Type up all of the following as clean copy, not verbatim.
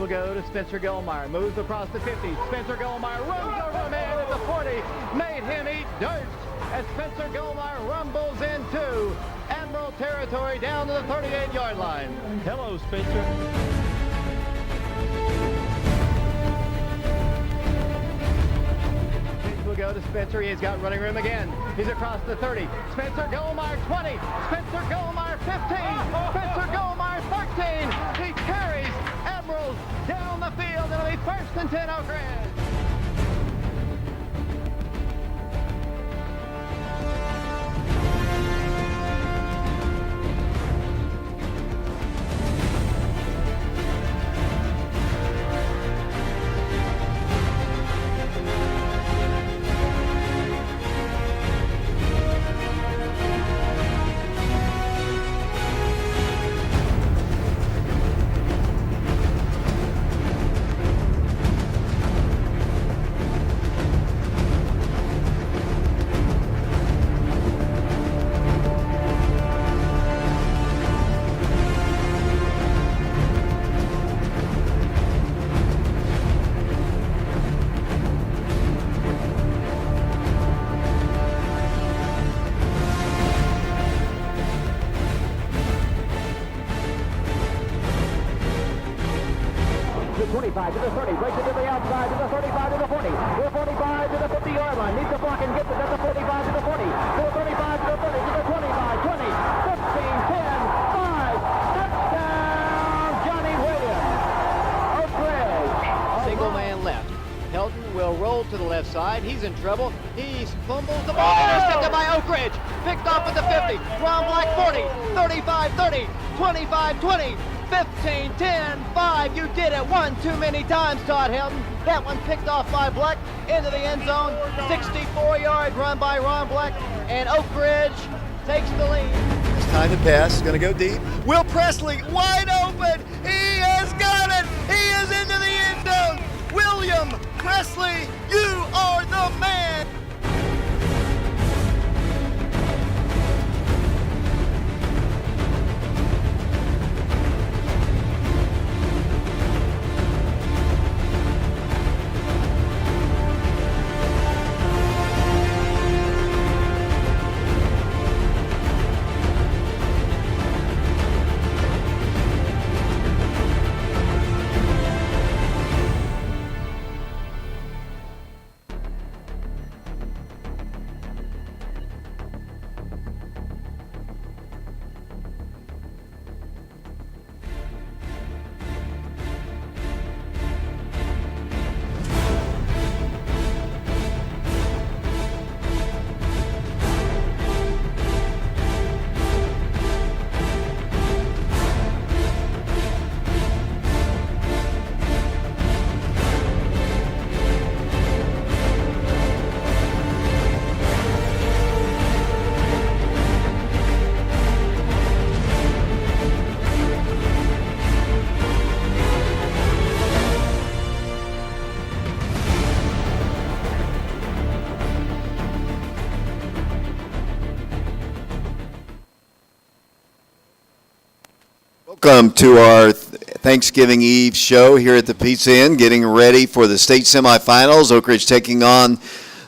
will go to Spencer Gilmire. Moves across the 50. Spencer Gilmire runs over a man at the 40. Made him eat dirt as Spencer Gilmire rumbles into Admiral territory down to the 38-yard line. Hello, Spencer. Will go to Spencer. He's got running room again. He's across the 30. Spencer Gilmire 20. Spencer Gilmire 15. Spencer Gilmire 13. He carries Admirals down the field. It'll be 1st and 10 Oak Ridge. The 25 to the 30, breaks it to the outside, to the 35 to the 40, the 45 to the 50-yard line, needs to block and gets it at the 45 to the 40, to the 35 to the 30, to the 25, 20, 15, 10, 5, touchdown, Johnny Williams, Oak Ridge. Single man left. Helton will roll to the left side. He's in trouble. He fumbles the ball. Intercepted by Oak Ridge. Picked off at the 50. Ron Black 40, 35, 30, 25, 20. 15, 10, 5, you did it one too many times, Todd Helton. That one picked off by Black into the end zone. 64-yard run by Ron Black, and Oak Ridge takes the lead. It's time to pass, going to go deep. Will Presley, wide open, he has got it, he is into the end zone. William Presley, you are the man. Welcome to our Thanksgiving Eve show here at the Pizza Inn, getting ready for the state semifinals. Oak Ridge taking on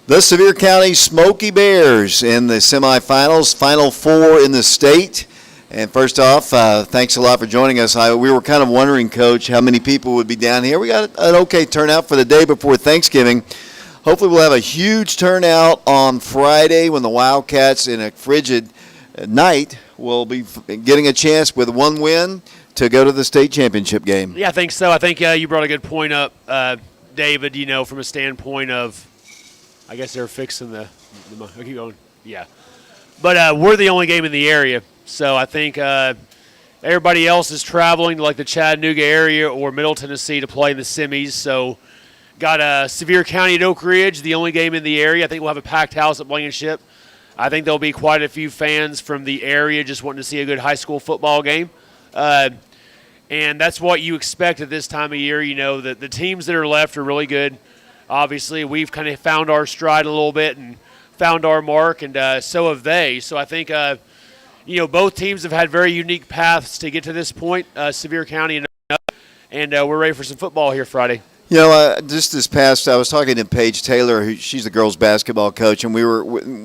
the Sevier County Smoky Bears in the semifinals, final four in the state. And first off, thanks a lot for joining us. We were kind of wondering, Coach, how many people would be down here. We got an okay turnout for the day before Thanksgiving. Hopefully we'll have a huge turnout on Friday when the Wildcats, in a frigid night, will be getting a chance with one win to go to the state championship game. Yeah, I think so. I think you brought a good point up, David, from a standpoint of, I guess they're fixing the keep going. Yeah. But we're the only game in the area, so I think everybody else is traveling to like the Chattanooga area or Middle Tennessee to play in the semis. So got Sevier County at Oak Ridge, the only game in the area. I think we'll have a packed house at Blankenship. I think there'll be quite a few fans from the area just wanting to see a good high school football game. And that's what you expect at this time of year. The teams that are left are really good. Obviously, we've kind of found our stride a little bit and found our mark, and so have they. So I think, both teams have had very unique paths to get to this point, Sevier County and we're ready for some football here Friday. You know, just this past, I was talking to Paige Taylor, she's the girls' basketball coach, and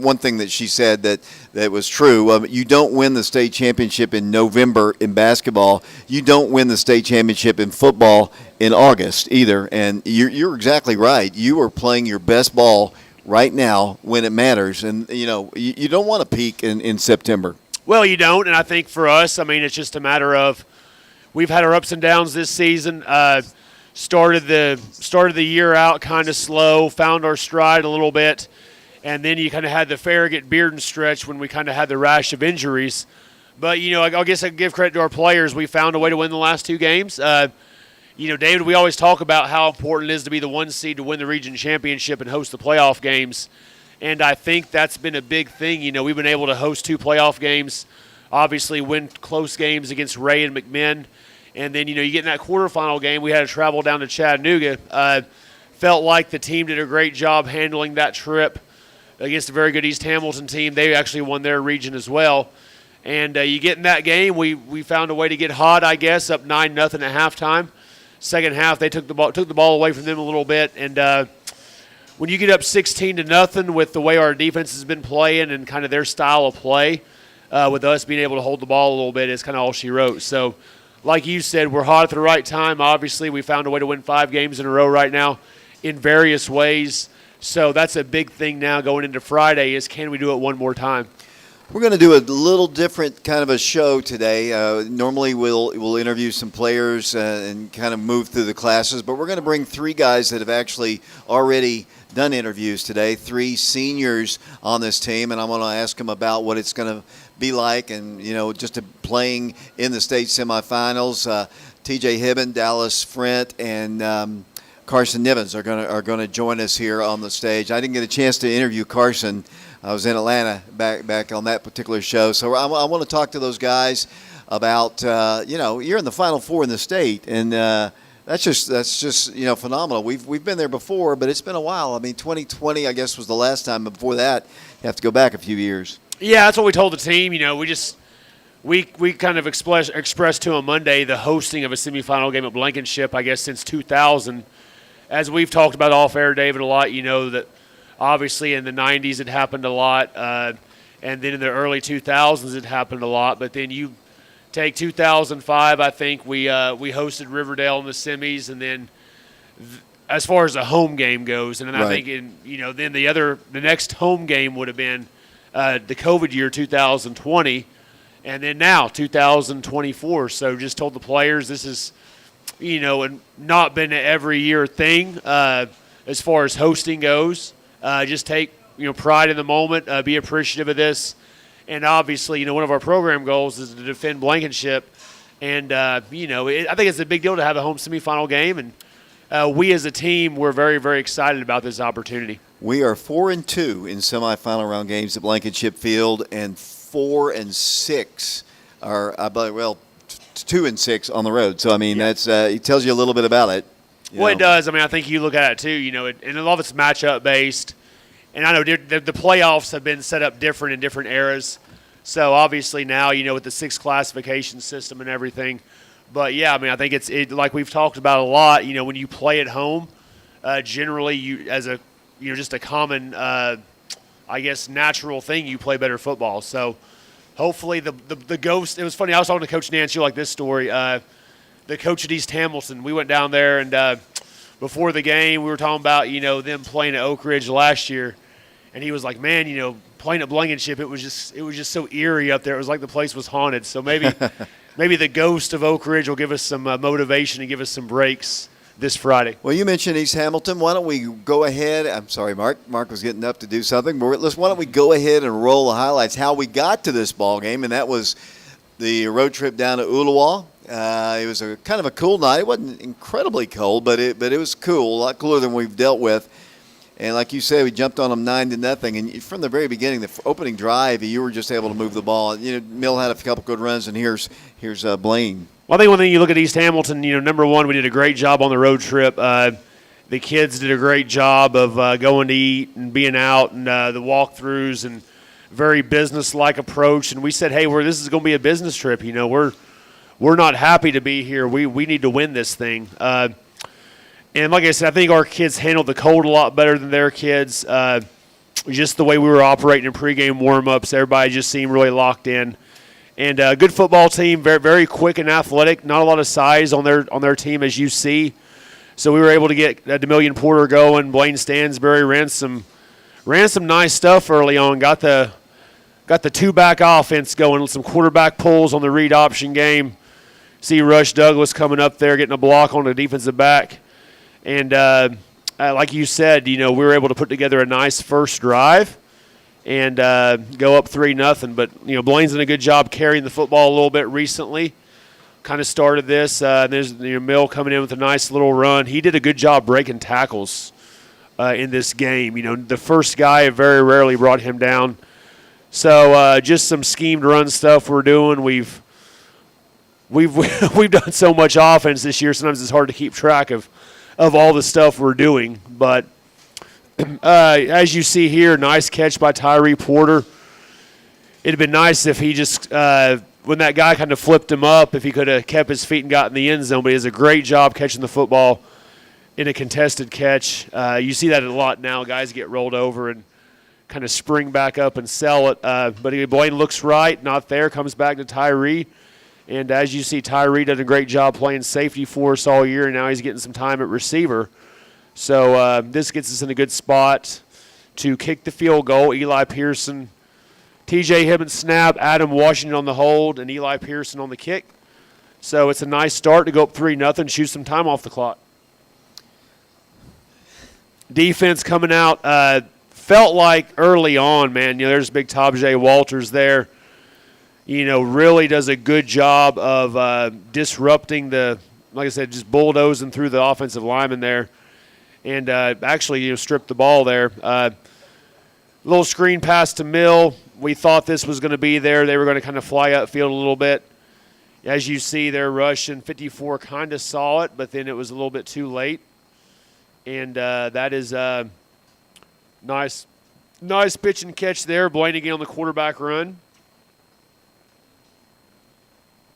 one thing that she said that was true. You don't win the state championship in November in basketball. You don't win the state championship in football in August either. And you're exactly right. You are playing your best ball right now when it matters, and you don't want to peak in September. Well, you don't, and I think for us, I mean, it's just a matter of we've had our ups and downs this season. Started the year out kind of slow, found our stride a little bit, and then you kind of had the Farragut-Bearden stretch when we kind of had the rash of injuries. But, I guess I can give credit to our players. We found a way to win the last two games. David, we always talk about how important it is to be the one seed to win the region championship and host the playoff games, and I think that's been a big thing. We've been able to host two playoff games, obviously win close games against Ray and McMinn. And then, you get in that quarterfinal game, we had to travel down to Chattanooga. Felt like the team did a great job handling that trip against a very good East Hamilton team. They actually won their region as well. And you get in that game, we found a way to get hot, I guess, up 9-0 at halftime. Second half, they took the ball away from them a little bit. And when you get up 16-0 with the way our defense has been playing and kind of their style of play, with us being able to hold the ball a little bit, it's kind of all she wrote. So, like you said, we're hot at the right time. Obviously, we found a way to win 5 games in a row right now in various ways. So that's a big thing now going into Friday is can we do it one more time? We're going to do a little different kind of a show today. Normally we'll interview some players and kind of move through the classes, but we're going to bring 3 guys that have actually already done interviews today, 3 seniors on this team, and I'm going to ask them about what it's going to be like and, just playing in the state semifinals. TJ Hibben, Dallas Frent, and Carson Nivens are going to join us here on the stage. I didn't get a chance to interview Carson. I was in Atlanta back on that particular show. So I want to talk to those guys about, you're in the Final Four in the state, and that's just phenomenal. We've been there before, but it's been a while. I mean, 2020, I guess, was the last time. Before that, you have to go back a few years. Yeah, that's what we told the team. We kind of expressed to them Monday the hosting of a semifinal game at Blankenship, I guess, since 2000. As we've talked about off air, David, a lot, that obviously in the 90s it happened a lot, and then in the early 2000s it happened a lot. But then you take 2005, I think we hosted Riverdale in the semis, and then as far as the home game goes, and then right. I think then the next home game would have been the COVID year 2020, and then now 2024. So just told the players this is, and not been an every year thing as far as hosting goes. Just take pride in the moment, be appreciative of this, and obviously one of our program goals is to defend Blankenship, and I think it's a big deal to have a home semifinal game, and we as a team we're very, very excited about this opportunity. We are 4-2 in semifinal round games at Blankenship Field, and 4-6 are 2-6 on the road. So I mean, that's it tells you a little bit about it. It does. I mean, I think you look at it too. And a lot of it's matchup based. And I know the playoffs have been set up different in different eras. So obviously now, with the 6 classification system and everything. But yeah, I mean, I think it's like we've talked about a lot. When you play at home, generally you as a just a common, I guess, natural thing, you play better football. So hopefully the ghost. It was funny. I was talking to Coach Nance. You like this story? The coach at East Hamilton. We went down there, and before the game, we were talking about them playing at Oak Ridge last year, and he was like, "Man, playing at Blankenship, it was just so eerie up there. It was like the place was haunted." So maybe the ghost of Oak Ridge will give us some motivation and give us some breaks this Friday. Well, you mentioned East Hamilton. Why don't we go ahead? I'm sorry, Mark. Mark was getting up to do something. But why don't we go ahead and roll the highlights, how we got to this ball game, and that was the road trip down to Ooltewah. It was a kind of a cool night. It wasn't incredibly cold, but it was cool, a lot cooler than we've dealt with. And like you said, we jumped on them 9-0. And from the very beginning, the opening drive, you were just able to move the ball. Mill had a couple good runs, and here's Blaine. Well, I think one thing you look at East Hamilton, number one, we did a great job on the road trip. The kids did a great job of going to eat and being out and the walkthroughs and very business-like approach. And we said, hey, this is going to be a business trip. We're we're not happy to be here. We need to win this thing. And like I said, I think our kids handled the cold a lot better than their kids. Just the way we were operating in pregame warm-ups, everybody just seemed really locked in. And a good football team, very, very quick and athletic. Not a lot of size on their team, as you see. So we were able to get Demillion Porter going. Blaine Stansbury ran some nice stuff early on. Got the two-back offense going, some quarterback pulls on the read option game. See Rush Douglas coming up there, getting a block on the defensive back. And like you said, we were able to put together a nice first drive and go up 3-0. But, Blaine's done a good job carrying the football a little bit recently. Kind of started this. There's Mill coming in with a nice little run. He did a good job breaking tackles in this game. The first guy very rarely brought him down. So just some schemed run stuff we're doing. We've done so much offense this year. Sometimes it's hard to keep track of all the stuff we're doing. But as you see here, nice catch by Tyree Porter. It'd been nice if he just when that guy kind of flipped him up, if he could have kept his feet and got in the end zone. But he does a great job catching the football in a contested catch. You see that a lot now. Guys get rolled over and kind of spring back up and sell it. But Blaine looks right, not there, comes back to Tyree. And as you see, Tyree did a great job playing safety for us all year, and now he's getting some time at receiver. So this gets us in a good spot to kick the field goal. Eli Pearson, TJ Hibbins snap, Adam Washington on the hold, and Eli Pearson on the kick. So it's a nice start to go up 3-0, shoot some time off the clock. Defense coming out. Felt like early on, man, there's big Tabjay Walters there. Really does a good job of disrupting like I said, just bulldozing through the offensive lineman there. And actually, stripped the ball there. Little screen pass to Mill. We thought this was going to be there. They were going to kind of fly upfield a little bit. As you see, their rush in 54 kind of saw it, but then it was a little bit too late. And that is nice pitch and catch there. Blaine again on the quarterback run.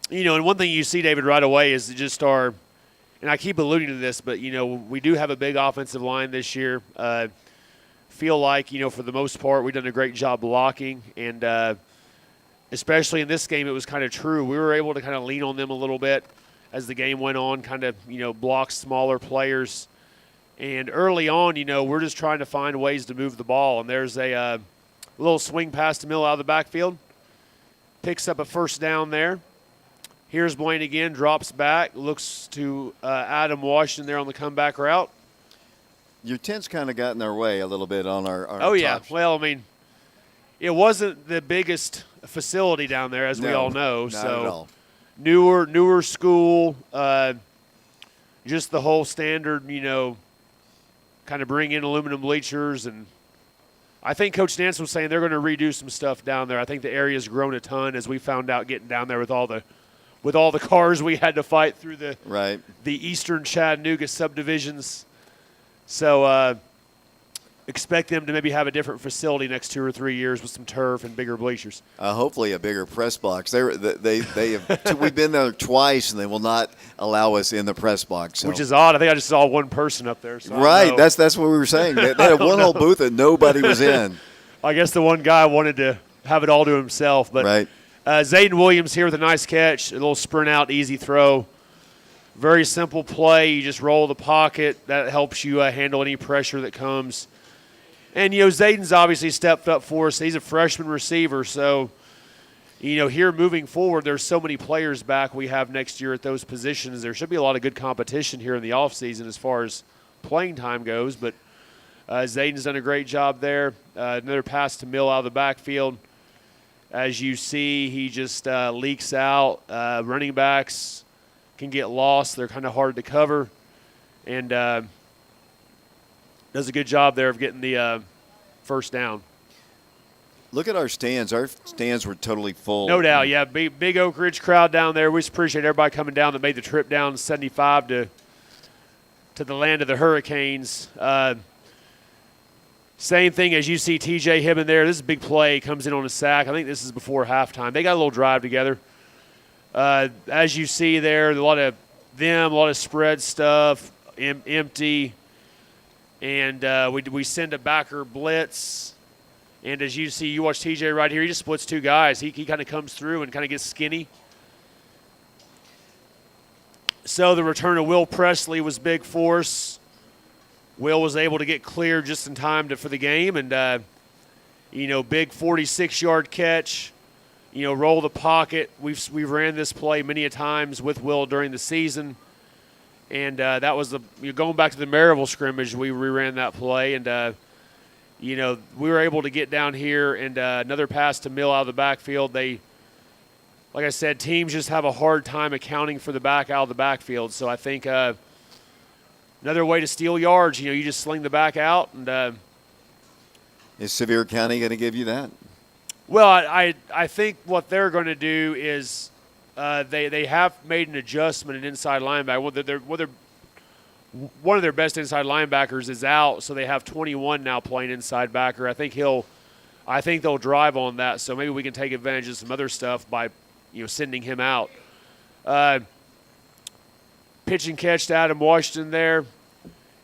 And one thing you see, David, right away is just and I keep alluding to this, but, we do have a big offensive line this year. Feel like, for the most part, we've done a great job blocking. And especially in this game, it was kind of true. We were able to kind of lean on them a little bit as the game went on, kind of, block smaller players. And early on, we're just trying to find ways to move the ball. And there's a little swing pass to Mill out of the backfield. Picks up a first down there. Here's Blaine again, drops back, looks to Adam Washington there on the comeback route. Your tent's kind of got in our way a little bit on our Oh, yeah. Well, it wasn't the biggest facility down there, as we all know. Not so at all. Newer school, just the whole standard, kind of bring in aluminum bleachers. And I think Coach Nance was saying they're going to redo some stuff down there. I think the area's grown a ton, as we found out getting down there with all the cars we had to fight through the eastern Chattanooga subdivisions. So expect them to maybe have a different facility next 2 or 3 years with some turf and bigger bleachers. Hopefully a bigger press box. They have we've been there twice, and they will not allow us in the press box. So. Which is odd. I think I just saw one person up there. So right, that's what we were saying. They had one whole booth that nobody was in. I guess the one guy wanted to have it all to himself. But right. Zayden Williams here with a nice catch, a little sprint out, easy throw. Very simple play. You just roll the pocket. That helps you handle any pressure that comes. And, Zayden's obviously stepped up for us. He's a freshman receiver. So, here moving forward, there's so many players back we have next year at those positions. There should be a lot of good competition here in the offseason as far as playing time goes. But Zayden's done a great job there. Another pass to Mill out of the backfield. As you see, he just leaks out. Running backs can get lost. They're kind of hard to cover. And does a good job there of getting the first down. Look at our stands. Our stands were totally full. No doubt, yeah. Big Oak Ridge crowd down there. We just appreciate everybody coming down that made the trip down 75 to the land of the Hurricanes. Same thing as you see TJ Hibbins there. This is a big play. Comes in on a sack. I think this is before halftime. They got a little drive together. As you see there, a lot of spread stuff, empty. And we send a backer blitz. And as you see, you watch TJ right here, he just splits two guys. He kind of comes through and kind of gets skinny. So the return of Will Presley was big force. Will was able to get clear just in time for the game. And, big 46-yard catch. Roll the pocket. We've ran this play many a times with Will during the season. And that was going back to the Maryville scrimmage, we reran that play. And, we were able to get down here and another pass to Mill out of the backfield. Like I said, teams just have a hard time accounting for the back out of the backfield. So I think another way to steal yards, you just sling the back out. And is Sevier County going to give you that? Well, I think what they're going to do is they have made an adjustment in inside linebacker. One of their best inside linebackers is out, so they have 21 now playing inside backer. I think they'll drive on that, so maybe we can take advantage of some other stuff by sending him out. Pitch and catch to Adam Washington there,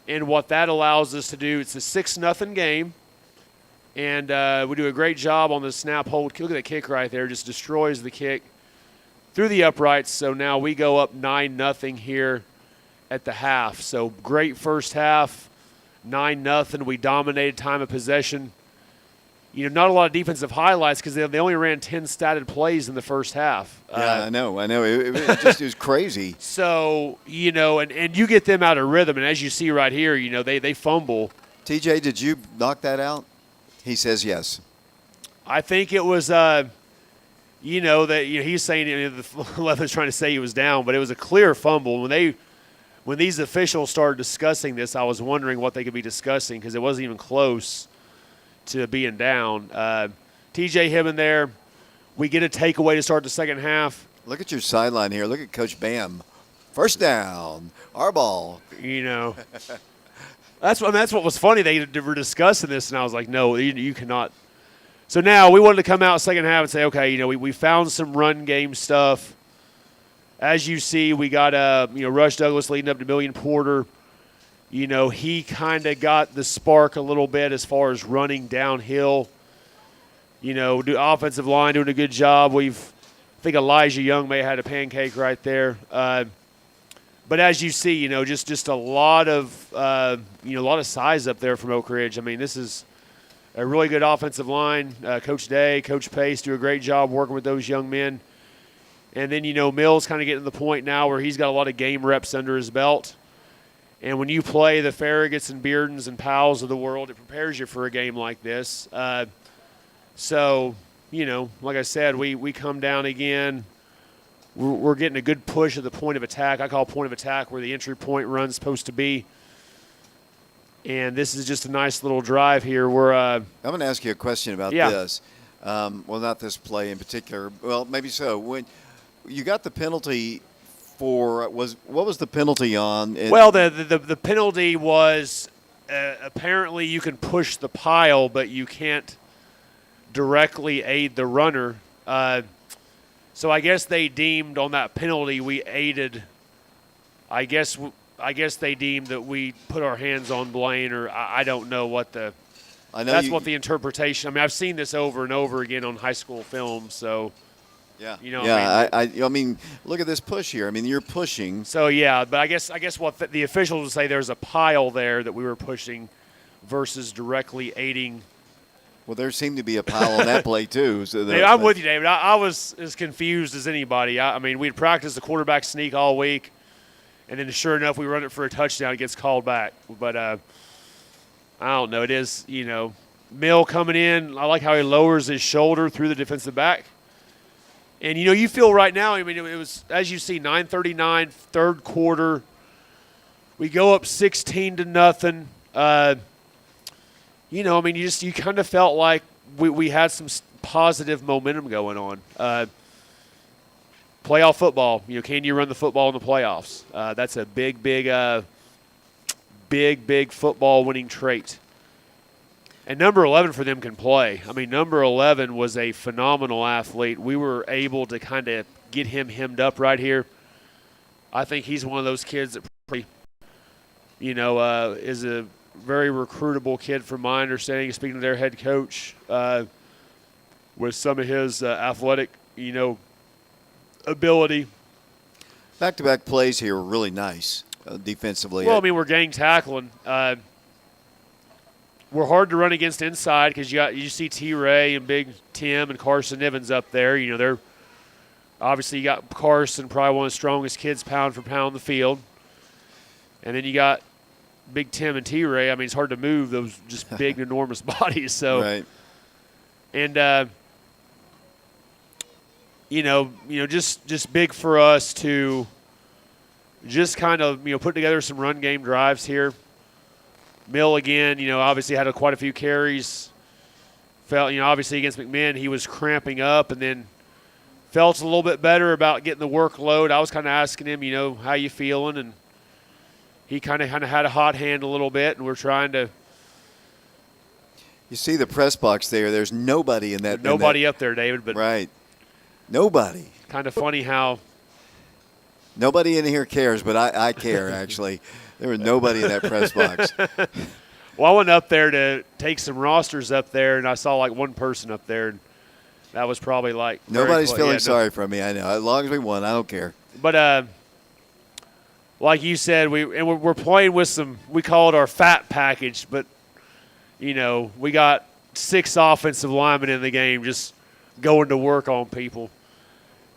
and what that allows us to do, it's a 6-0 game. And we do a great job on the snap hold. Look at the kick right there. Just destroys the kick through the uprights. So now we go up 9-0 here at the half. So great first half, 9-0. We dominated time of possession. Not a lot of defensive highlights because they only ran 10 statted plays in the first half. Yeah, I know. It was crazy. So, and you get them out of rhythm. And as you see right here, they fumble. TJ, did you knock that out? He says yes. I think it was, he's saying the left is trying to say he was down, but it was a clear fumble. When these officials started discussing this, I was wondering what they could be discussing because it wasn't even close to being down. TJ Hibben there. We get a takeaway to start the second half. Look at your sideline here. Look at Coach Bam. First down. Our ball. That's what was funny. They were discussing this, and I was like, no, you cannot. So now we wanted to come out second half and say, okay, we found some run game stuff. As you see, we got Rush Douglas leading up to Million Porter. He kind of got the spark a little bit as far as running downhill. Do offensive line doing a good job. I think Elijah Young may have had a pancake right there. But as you see, just a lot of size up there from Oak Ridge. I mean, this is a really good offensive line. Coach Day, Coach Pace do a great job working with those young men. And then, Mills kind of getting to the point now where he's got a lot of game reps under his belt. And when you play the Farragut's and Beardens and Powells of the world, it prepares you for a game like this. So, like I said, we come down again. We're getting a good push at the point of attack. I call point of attack where the entry point run's supposed to be. And this is just a nice little drive here. I'm going to ask you a question about this. Well, not this play in particular. Well, maybe so. When you got the penalty what was the penalty on? Well, the penalty was apparently you can push the pile, but you can't directly aid the runner. So I guess they deemed on that penalty we aided. I guess they deemed that we put our hands on Blaine, or I don't know what the. That's what the interpretation. I mean, I've seen this over and over again on high school film. So. Yeah. Yeah. I mean, look at this push here. I mean, you're pushing. So yeah, but I guess what the officials would say, there's a pile there that we were pushing, versus directly aiding. Well, there seemed to be a pile on that play, too. So I'm with you, David. I was as confused as anybody. I mean, we'd practiced the quarterback sneak all week, and then sure enough, we run it for a touchdown. It gets called back. But I don't know. It is, Mill coming in. I like how he lowers his shoulder through the defensive back. And, you feel right now, I mean, it was, as you see, 9:39, third quarter. We go up 16-0. I mean, you kind of felt like we had some positive momentum going on. Playoff football, can you run the football in the playoffs? That's a big football winning trait. And number 11 for them can play. I mean, number 11 was a phenomenal athlete. We were able to kind of get him hemmed up right here. I think he's one of those kids that probably, is a very recruitable kid from my understanding, speaking to their head coach, with some of his athletic, ability. Back-to-back plays here were really nice defensively. Well, I mean, we're gang tackling. We're hard to run against inside because you see T-Ray and Big Tim and Carson Nivens up there. They're obviously, you got Carson, probably one of the strongest kids pound for pound in the field. And then you got Big Tim and T-Ray. I mean, it's hard to move those just big, enormous bodies. So, right. And just big for us to just kind of put together some run game drives here. Mill again, obviously had quite a few carries. Felt, obviously against McMinn he was cramping up, and then felt a little bit better about getting the workload. I was kind of asking him, how you feeling, and he kind of had a hot hand a little bit, and we're trying to. You see the press box there. There's nobody in that. Nobody up there, David. But right. Nobody. Kind of funny how. Nobody in here cares, but I care, actually. There was nobody in that press box. Well, I went up there to take some rosters up there, and I saw like one person up there, and that was probably like. Nobody's feeling sorry for me, I know. As long as we won, I don't care. But like you said, we're playing with some, we call it our fat package, but, we got 6 offensive linemen in the game just going to work on people.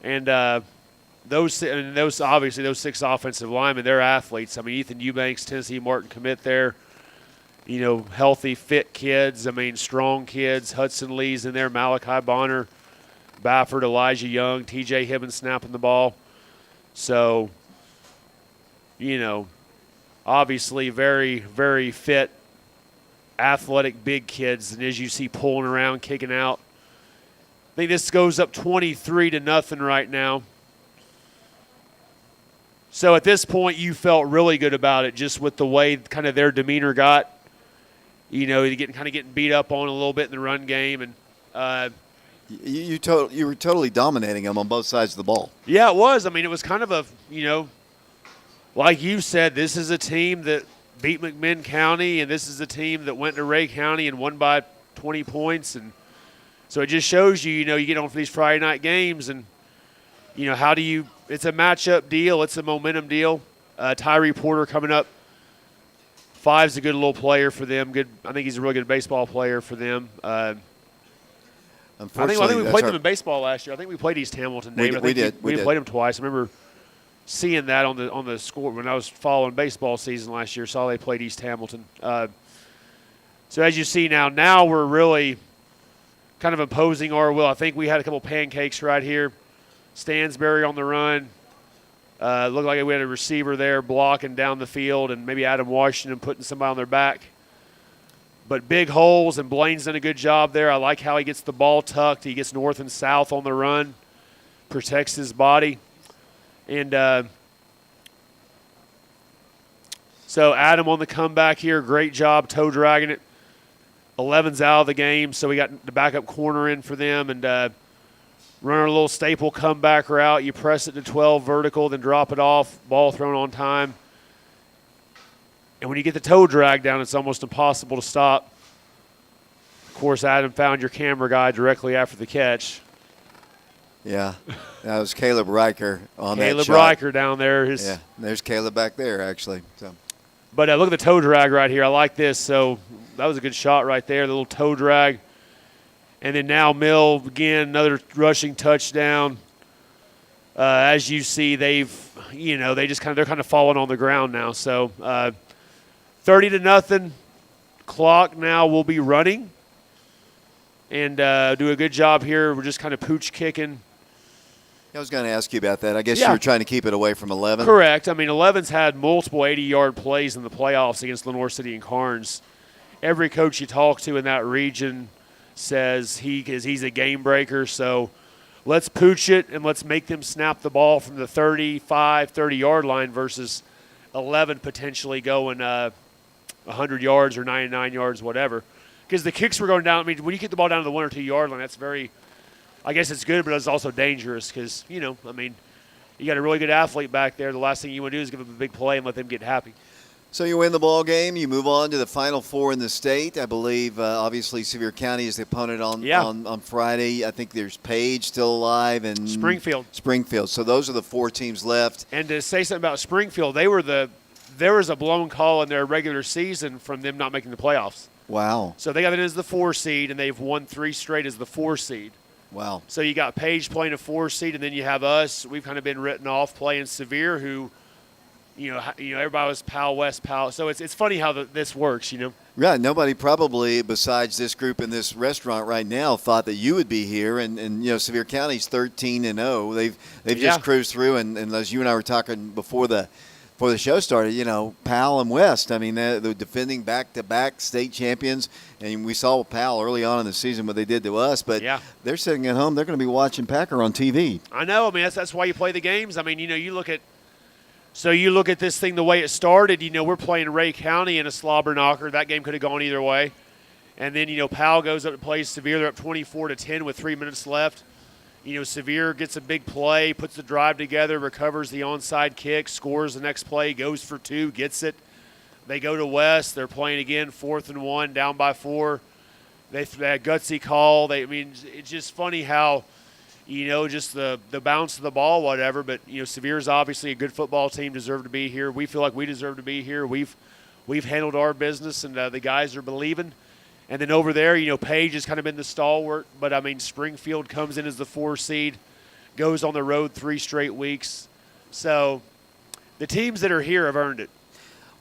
And those 6 offensive linemen, they're athletes. I mean, Ethan Eubanks, Tennessee Martin commit there. Healthy, fit kids. I mean, strong kids. Hudson Lee's in there. Malachi Bonner, Baffert, Elijah Young, T.J. Hibbins snapping the ball. So, obviously very, very fit, athletic, big kids. And as you see pulling around, kicking out. I think this goes up 23-0 right now. So at this point, you felt really good about it, just with the way kind of their demeanor got. Getting beat up on a little bit in the run game, and you were totally dominating them on both sides of the ball. Yeah, it was. I mean, it was kind of a like you said, this is a team that beat McMinn County, and this is a team that went to Ray County and won by 20 points, and so it just shows you, you get on for these Friday night games, and how do you? It's a matchup deal. It's a momentum deal. Tyree Porter coming up. 5's a good little player for them. Good. I think he's a really good baseball player for them. Unfortunately, I think we played them in baseball last year. I think we played East Hamilton. David. We did. We played them twice. I remember seeing that on the score when I was following baseball season last year. Saw they played East Hamilton. So as you see now we're really kind of imposing our will. I think we had a couple pancakes right here. Stansberry on the run. Looked like we had a receiver there blocking down the field, and maybe Adam Washington putting somebody on their back. But big holes, and Blaine's done a good job there. I like how he gets the ball tucked. He gets north and south on the run, protects his body. And so Adam on the comeback here, great job toe dragging it. 11's out of the game, so we got the backup corner in for them, and running a little staple comeback route. You press it to 12 vertical, then drop it off, ball thrown on time. And when you get the toe drag down, it's almost impossible to stop. Of course, Adam found your camera guy directly after the catch. Yeah, that was Caleb Riker on that shot. Caleb Riker down there. Yeah, there's Caleb back there, actually. So. But look at the toe drag right here. I like this. So that was a good shot right there, the little toe drag. And then now Mill, again, another rushing touchdown. As you see, they're kind of falling on the ground now. So 30-0. Clock now will be running. And do a good job here. We're just kind of pooch kicking. I was going to ask you about that. I guess you were trying to keep it away from 11. Correct. I mean, 11's had multiple 80-yard plays in the playoffs against Lenoir City and Karns. Every coach you talk to in that region says he's a game breaker. So let's pooch it and let's make them snap the ball from the 35, 30-yard line versus 11 potentially going 100 yards or 99 yards, whatever. Because the kicks were going down. I mean, when you kick the ball down to the 1 or 2 yard line, that's very, I guess it's good, but it's also dangerous because, you got a really good athlete back there. The last thing you want to do is give them a big play and let them get happy. So you win the ball game. You move on to the Final Four in the state. I believe, obviously, Sevier County is the opponent on Friday. I think there's Page still alive and Springfield. So those are the 4 teams left. And to say something about Springfield, there was a blown call in their regular season from them not making the playoffs. Wow. So they got it as the 4 seed, and they've won 3 straight as the 4 seed. Wow. So you got Page playing a 4 seed, and then you have us. We've kind of been written off playing Sevier, who – everybody was Powell West, Powell. So it's funny how this works, Yeah, nobody probably besides this group in this restaurant right now thought that you would be here. And Sevier County's 13-0. They've just cruised through. And as you and I were talking before the show started, Powell and West. I mean, they're defending back-to-back state champions. And we saw Powell early on in the season what they did to us. But they're sitting at home. They're going to be watching Packer on TV. I know. I mean, that's why you play the games. I mean, you look at. So you look at this thing the way it started, we're playing Ray County in a slobber knocker. That game could have gone either way. And then, Powell goes up and plays Sevier. They're up 24-10 with 3 minutes left. Sevier gets a big play, puts the drive together, recovers the onside kick, scores the next play, goes for 2, gets it. They go to West. They're playing again, 4th and 1, down by 4. They had a gutsy call. It's just funny how – just the bounce of the ball, whatever. But, Sevier's obviously a good football team, deserve to be here. We feel like we deserve to be here. We've handled our business, and the guys are believing. And then over there, Page has kind of been the stalwart. But, Springfield comes in as the 4 seed, goes on the road 3 straight weeks. So the teams that are here have earned it.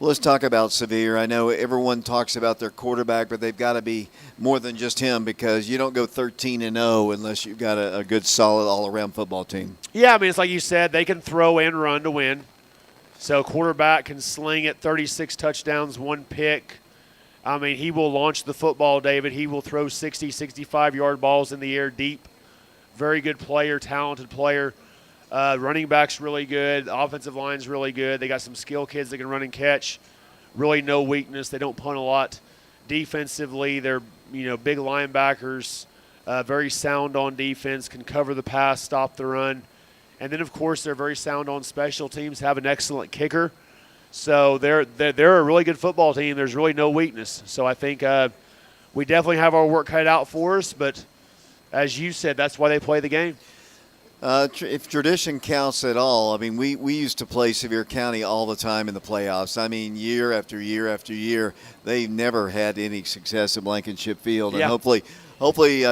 Well, let's talk about Sevier. I know everyone talks about their quarterback, but they've got to be more than just him because you don't go 13-0 unless you've got a good, solid, all-around football team. Yeah, it's like you said, they can throw and run to win. So quarterback can sling it, 36 touchdowns, 1 pick. He will launch the football, David. He will throw 60, 65-yard balls in the air deep. Very good player, talented player. Running back's really good. The offensive line's really good. They got some skill kids that can run and catch. Really no weakness. They don't punt a lot. Defensively, they're big linebackers, very sound on defense, can cover the pass, stop the run. And then, of course, they're very sound on special teams, have an excellent kicker. So they're a really good football team. There's really no weakness. So I think we definitely have our work cut out for us. But as you said, that's why they play the game. If tradition counts at all, we used to play Sevier County all the time in the playoffs. Year after year after year, they've never had any success at Blankenship Field. And hopefully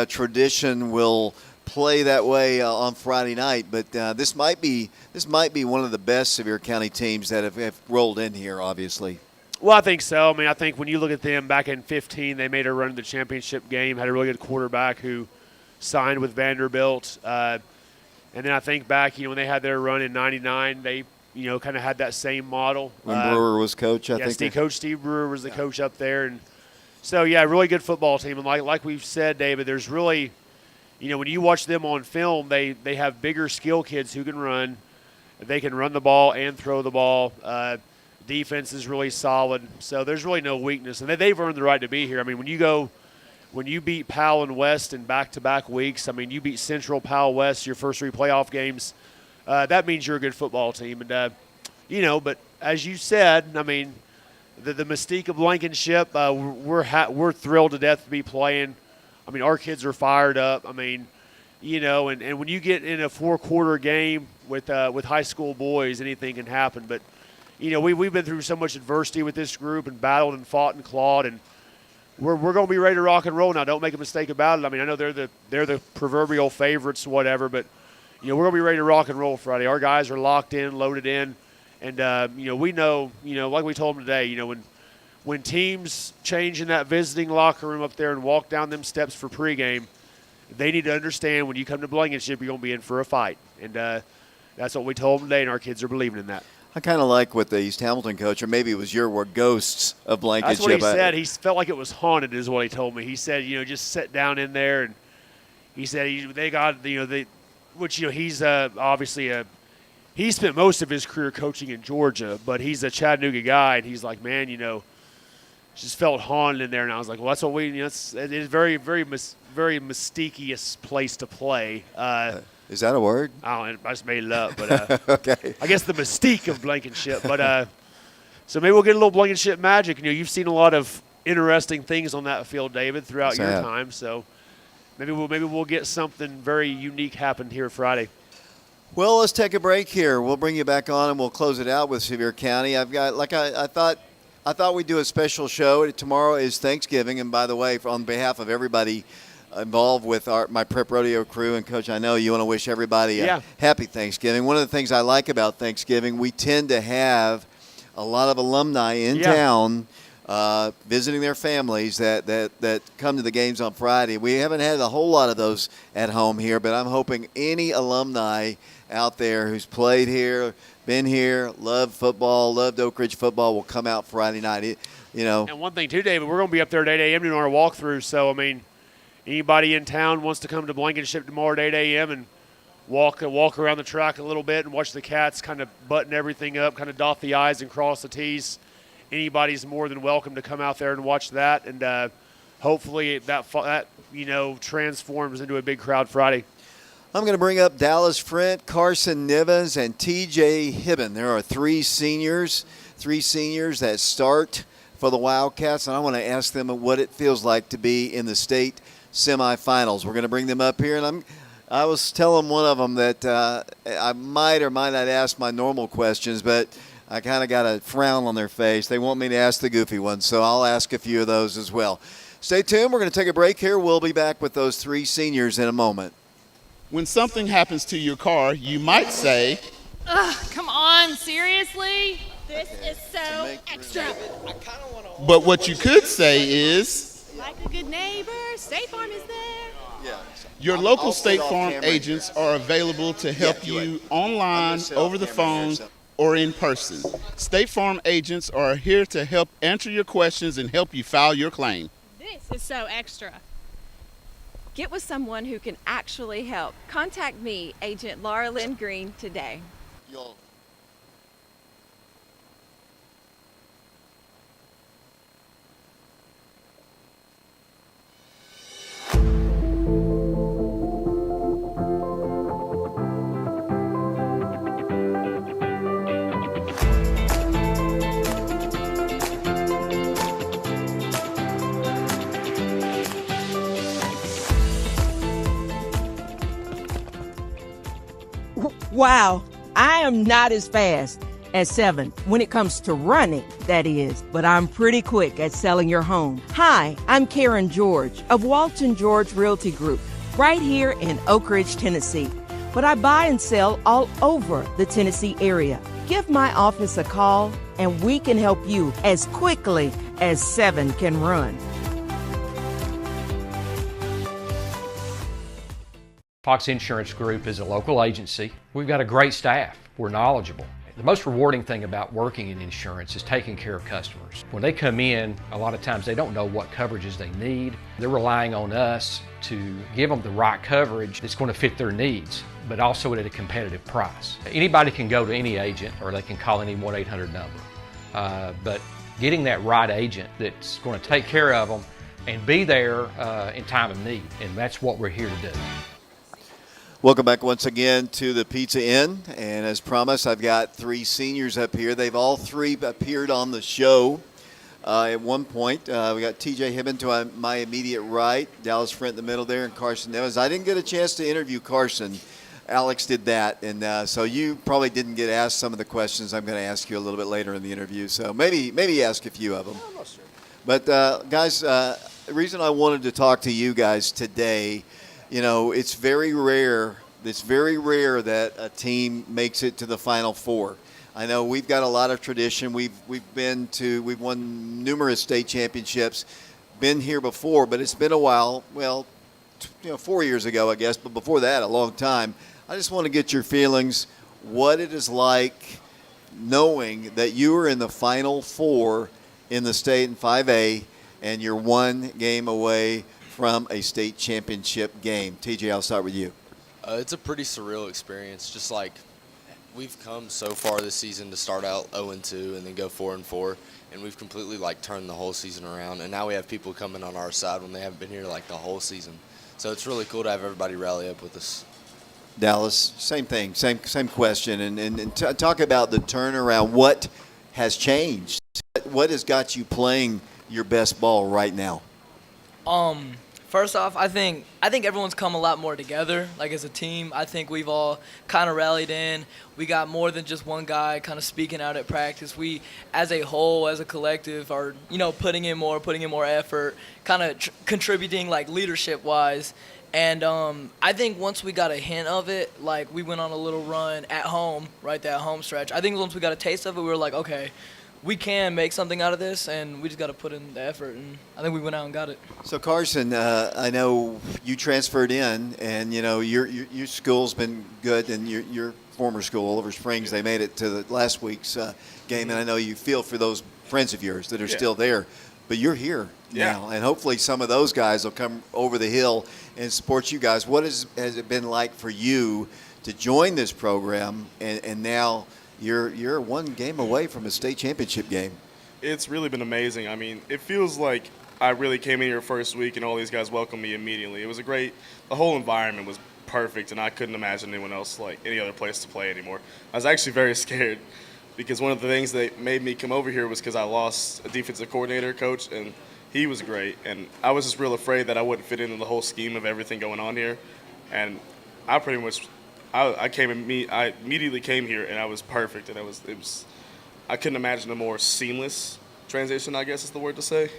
tradition will play that way on Friday night. But this might be one of the best Sevier County teams that have rolled in here, obviously. Well, I think so. I think when you look at them back in 2015, they made a run to the championship game, had a really good quarterback who signed with Vanderbilt. And then I think back, when they had their run in '99, they, kind of had that same model. When Brewer was coach, I think. Coach Steve Brewer was the coach up there. And so, really good football team. And like we've said, David, there's really, when you watch them on film, they have bigger skill kids who can run. They can run the ball and throw the ball. Defense is really solid. So there's really no weakness. And they've earned the right to be here. When you beat Powell and West in back-to-back weeks, you beat Central, Powell, West, your first 3 playoff games, that means you're a good football team. And, but as you said, the mystique of Blankenship, we're thrilled to death to be playing. Our kids are fired up. And when you get in a 4-quarter game with high school boys, anything can happen. But, we've been through so much adversity with this group and battled and fought and clawed, and we're going to be ready to rock and roll now. Don't make a mistake about it. I know they're the proverbial favorites, whatever, but we're going to be ready to rock and roll Friday. Our guys are locked in, loaded in, and we know, like we told them today, when teams change in that visiting locker room up there and walk down them steps for pregame, they need to understand when you come to Blankenship, you're going to be in for a fight, and that's what we told them today, and our kids are believing in that. I kind of like what the East Hamilton coach, or maybe it was your word, ghosts of Blankenship. That's what he said. He felt like it was haunted is what he told me. He said, just sit down in there. And he said they got, he's obviously he spent most of his career coaching in Georgia, but he's a Chattanooga guy. And he's like, man, just felt haunted in there, and I was like, well, that's what it is very, very, very mysterious place to play. Is that a word? I just made it up, but Okay. I guess the mystique of Blankenship. But so maybe we'll get a little Blankenship magic. You've seen a lot of interesting things on that field, David, throughout your time. So maybe we'll get something very unique happen here Friday. Well, let's take a break here. We'll bring you back on and we'll close it out with Sevier County. I've got, like I thought we'd do a special show. Tomorrow is Thanksgiving, and by the way, on behalf of everybody involved with my prep rodeo crew and Coach, I know you want to wish everybody a happy Thanksgiving. One of the things I like about Thanksgiving, we tend to have a lot of alumni in town visiting their families that come to the games on Friday. We haven't had a whole lot of those at home here, but I'm hoping any alumni out there who's played here, been here, loved football, loved Oak Ridge football will come out Friday night. And one thing too, David, we're going to be up there at 8 a.m. doing our walkthrough. So anybody in town wants to come to Blankenship tomorrow at 8 a.m. and walk around the track a little bit and watch the Cats kind of button everything up, kind of dot the I's and cross the T's. Anybody's more than welcome to come out there and watch that, and hopefully that transforms into a big crowd Friday. I'm going to bring up Dallas Frent, Carson Nivens, and TJ Hibben. There are three seniors that start for the Wildcats, and I want to ask them what it feels like to be in the state semifinals. We're going to bring them up here, and I was telling one of them that I might or might not ask my normal questions, but I kind of got a frown on their face. They want me to ask the goofy ones, so I'll ask a few of those as well. Stay tuned. We're going to take a break here. We'll be back with those three seniors in a moment. When something happens to your car, you might say, ugh, come on, seriously? This is so extra. but what you could say is, Like a good neighbor, State Farm is there. Yeah. your local State Farm agents are available to help you online, over the phone, or in person. State Farm agents are here to help answer your questions and help you file your claim. This is so extra. Get with someone who can actually help. Contact me, Agent Laura Lynn Green, today. Wow, I am not as fast as 7 when it comes to running, that is, but I'm pretty quick at selling your home. Hi, I'm Karen George of Walton George Realty Group, right here in Oak Ridge, Tennessee. But I buy and sell all over the Tennessee area. Give my office a call and we can help you as quickly as 7 can run. Fox Insurance Group is a local agency. We've got a great staff. We're knowledgeable. The most rewarding thing about working in insurance is taking care of customers. When they come in, a lot of times they don't know what coverages they need. They're relying on us to give them the right coverage that's going to fit their needs, but also at a competitive price. Anybody can go to any agent or they can call any 1-800 number. But getting that right agent that's going to take care of them and be there in time of need, and that's what we're here to do. Welcome back once again to the Pizza Inn, and as promised, I've got three seniors up here. They've all three appeared on the show at one point. We got TJ Hibben to my immediate right, Dallas Frent in the middle there, and Carson Nivens. I didn't get a chance to interview Carson. Alex did that, and so you probably didn't get asked some of the questions I'm going to ask you a little bit later in the interview. So maybe ask a few of them. I'm not sure. But guys, the reason I wanted to talk to you guys today, it's very rare. It's very rare that a team makes it to the Final Four. I know we've got a lot of tradition. We've won numerous state championships, been here before, but it's been a while. Well, 4 years ago, I guess, but before that, a long time. I just want to get your feelings, what it is like knowing that you are in the Final Four in the state in 5A, and you're one game away from a state championship game. TJ, I'll start with you. It's a pretty surreal experience. Just like we've come so far this season to start out 0-2 and then go 4-4, and we've completely like turned the whole season around. And now we have people coming on our side when they haven't been here like the whole season. So it's really cool to have everybody rally up with us. Dallas, same thing, same question, and talk about the turnaround. What has changed? What has got you playing your best ball right now? First off, I think everyone's come a lot more together, like as a team. I think we've all kind of rallied in. We got more than just one guy kind of speaking out at practice. We, as a whole, as a collective, are putting in more effort, kind of contributing like leadership-wise. And I think once we got a hint of it, like we went on a little run at home, right, that home stretch. I think once we got a taste of it, we were like, okay, we can make something out of this, and we just got to put in the effort. And I think we went out and got it. So Carson, I know you transferred in, and your school's been good, and your former school, Oliver Springs, they made it to the last week's game, and I know you feel for those friends of yours that are still there. But you're here now, and hopefully some of those guys will come over the hill and support you guys. What has it been like for you to join this program, and now you're one game away from a state championship game? It's really been amazing. I mean, it feels like I really came in here first week, and all these guys welcomed me immediately. It was the whole environment was perfect, and I couldn't imagine anyone else, like any other place to play anymore. I was actually very scared, because one of the things that made me come over here was because I lost a defensive coordinator coach, and he was great. And I was just real afraid that I wouldn't fit into the whole scheme of everything going on here. And I pretty much, I immediately came here, and I was perfect. And I couldn't imagine a more seamless transition, I guess is the word to say.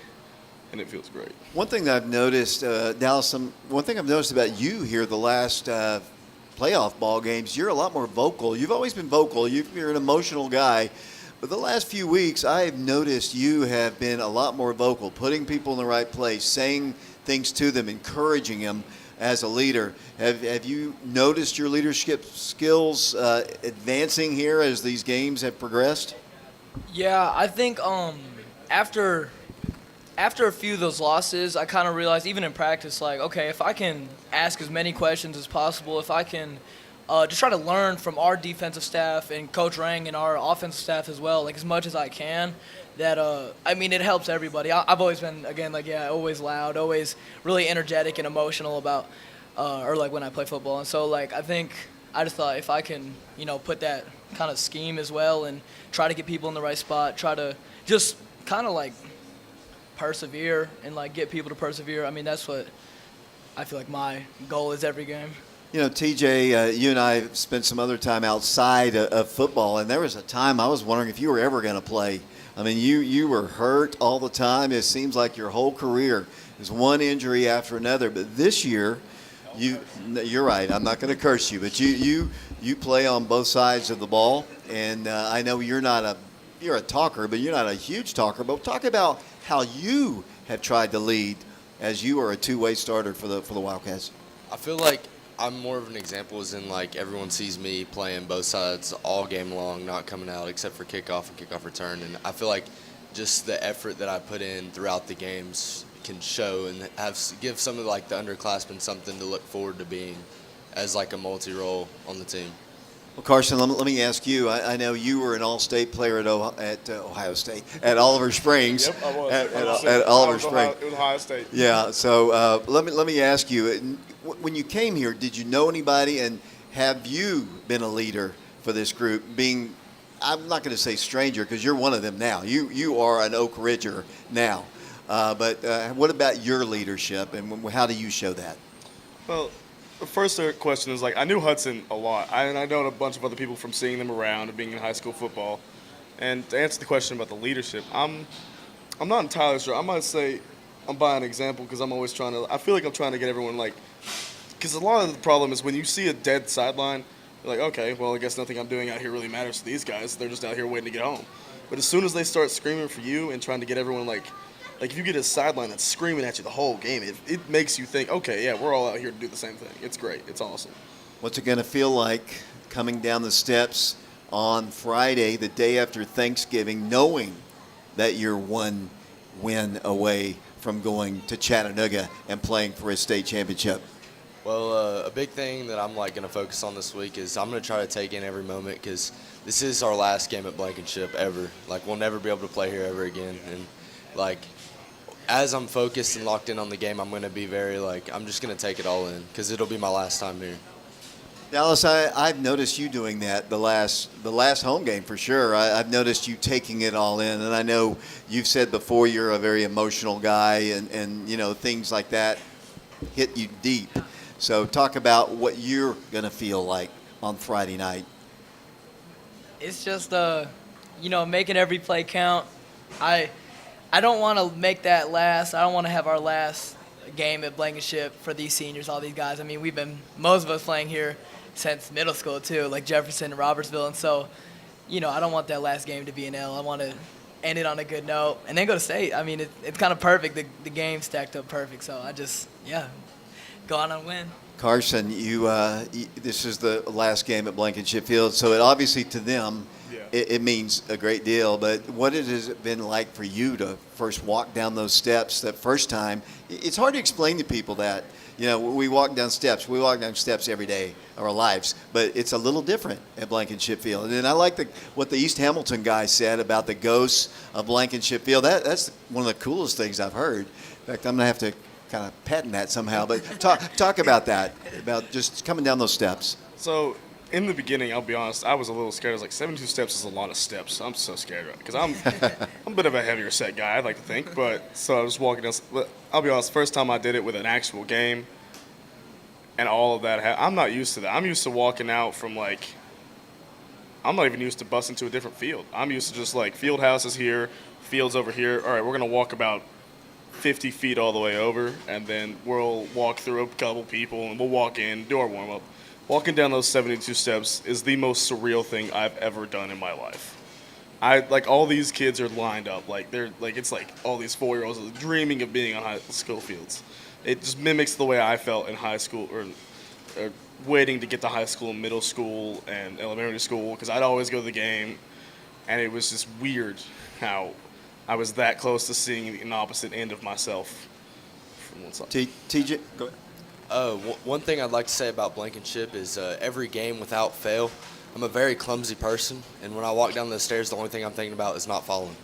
And it feels great. One thing that I've noticed, Dallas, one thing I've noticed about you here the last playoff ball games, you're a lot more vocal. You've always been vocal. You're an emotional guy. But the last few weeks, I've noticed you have been a lot more vocal, putting people in the right place, saying things to them, encouraging them as a leader. Have you noticed your leadership skills advancing here as these games have progressed? Yeah, I think after a few of those losses, I kind of realized, even in practice, like, okay, if I can ask as many questions as possible, if I can just try to learn from our defensive staff and Coach Rang and our offensive staff as well, like as much as I can, that, it helps everybody. I've always been, again, always loud, always really energetic and emotional about, when I play football. And so, I just thought if I can, put that kind of scheme as well and try to get people in the right spot, try to just kind of, persevere and get people to persevere. I mean, that's what I feel like my goal is every game. TJ, you and I spent some other time outside of football, and there was a time I was wondering if you were ever going to play. I mean, you were hurt all the time. It seems like your whole career is one injury after another. But this year, you're right. I'm not going to curse you, but you play on both sides of the ball, and I know you're a talker, but you're not a huge talker. But talk about how you have tried to lead as you are a two-way starter for the Wildcats. I feel like I'm more of an example as in everyone sees me playing both sides all game long, not coming out except for kickoff and kickoff return. And I feel like just the effort that I put in throughout the games can show and give some of the underclassmen something to look forward to being as a multi-role on the team. Well, Carson, let me ask you. I know you were an all-state player at Ohio State, at Oliver Springs. Yep, I was. At Oliver Springs. It was Ohio State. Yeah. So let me ask you. When you came here, did you know anybody, and have you been a leader for this group? Being, I'm not going to say stranger because you're one of them now. You are an Oak Ridger now. But what about your leadership, and how do you show that? Well, the first question is I knew Hudson a lot. I know a bunch of other people from seeing them around and being in high school football. And to answer the question about the leadership, I'm not entirely sure. I might say I'm by an example because I'm always I feel like I'm trying to get everyone because a lot of the problem is when you see a dead sideline, you're like, okay, well, I guess nothing I'm doing out here really matters to these guys. They're just out here waiting to get home. But as soon as they start screaming for you and trying to get everyone if you get a sideline that's screaming at you the whole game, it makes you think, okay, yeah, we're all out here to do the same thing. It's great. It's awesome. What's it going to feel like coming down the steps on Friday, the day after Thanksgiving, knowing that you're one win away from going to Chattanooga and playing for a state championship? Well, a big thing that I'm going to focus on this week is I'm going to try to take in every moment because this is our last game at Blankenship ever. Like, we'll never be able to play here ever again. And, like, as I'm focused and locked in on the game, I'm going to be very, like, I'm just going to take it all in because it'll be my last time here. Dallas, I've noticed you doing that the last home game for sure. I've noticed you taking it all in, and I know you've said before you're a very emotional guy, and you know things like that hit you deep. So talk about what you're gonna feel like on Friday night. It's just making every play count. I don't want to make that last. I don't want to have our last game at Blankenship for these seniors, all these guys. I mean, most of us playing here since middle school too, like Jefferson and Robertsville, and so, I don't want that last game to be an L. I want to end it on a good note and then go to state. I mean, it's kind of perfect. The game stacked up perfect, so I just, go out and win. Carson, this is the last game at Blankenship Field, so it obviously to them it means a great deal. But what has it been like for you to first walk down those steps that first time? It's hard to explain to people that. We walk down steps. We walk down steps every day of our lives, but it's a little different at Blankenship Field. And I like what the East Hamilton guy said about the ghosts of Blankenship Field. That's one of the coolest things I've heard. In fact, I'm going to have to kind of patent that somehow. But talk about that, about just coming down those steps. So in the beginning, I'll be honest, I was a little scared. I was like, 72 steps is a lot of steps. I'm so scared because I'm a bit of a heavier set guy, I'd like to think. But so I was walking down. I'll be honest, first time I did it with an actual game and all of that, I'm not used to that. I'm used to walking out from I'm not even used to busting to a different field. I'm used to just field houses here, fields over here. All right, we're going to walk about 50 feet all the way over, and then we'll walk through a couple people, and we'll walk in, do our warm-up. Walking down those 72 steps is the most surreal thing I've ever done in my life. All these kids are lined up. It's like all these 4-year-olds are dreaming of being on high school fields. It just mimics the way I felt in high school or waiting to get to high school, middle school, and elementary school because I'd always go to the game, and it was just weird how I was that close to seeing an opposite end of myself from one side. TJ, go ahead. One thing I'd like to say about Blankenship is every game without fail, I'm a very clumsy person, and when I walk down those stairs, the only thing I'm thinking about is not falling.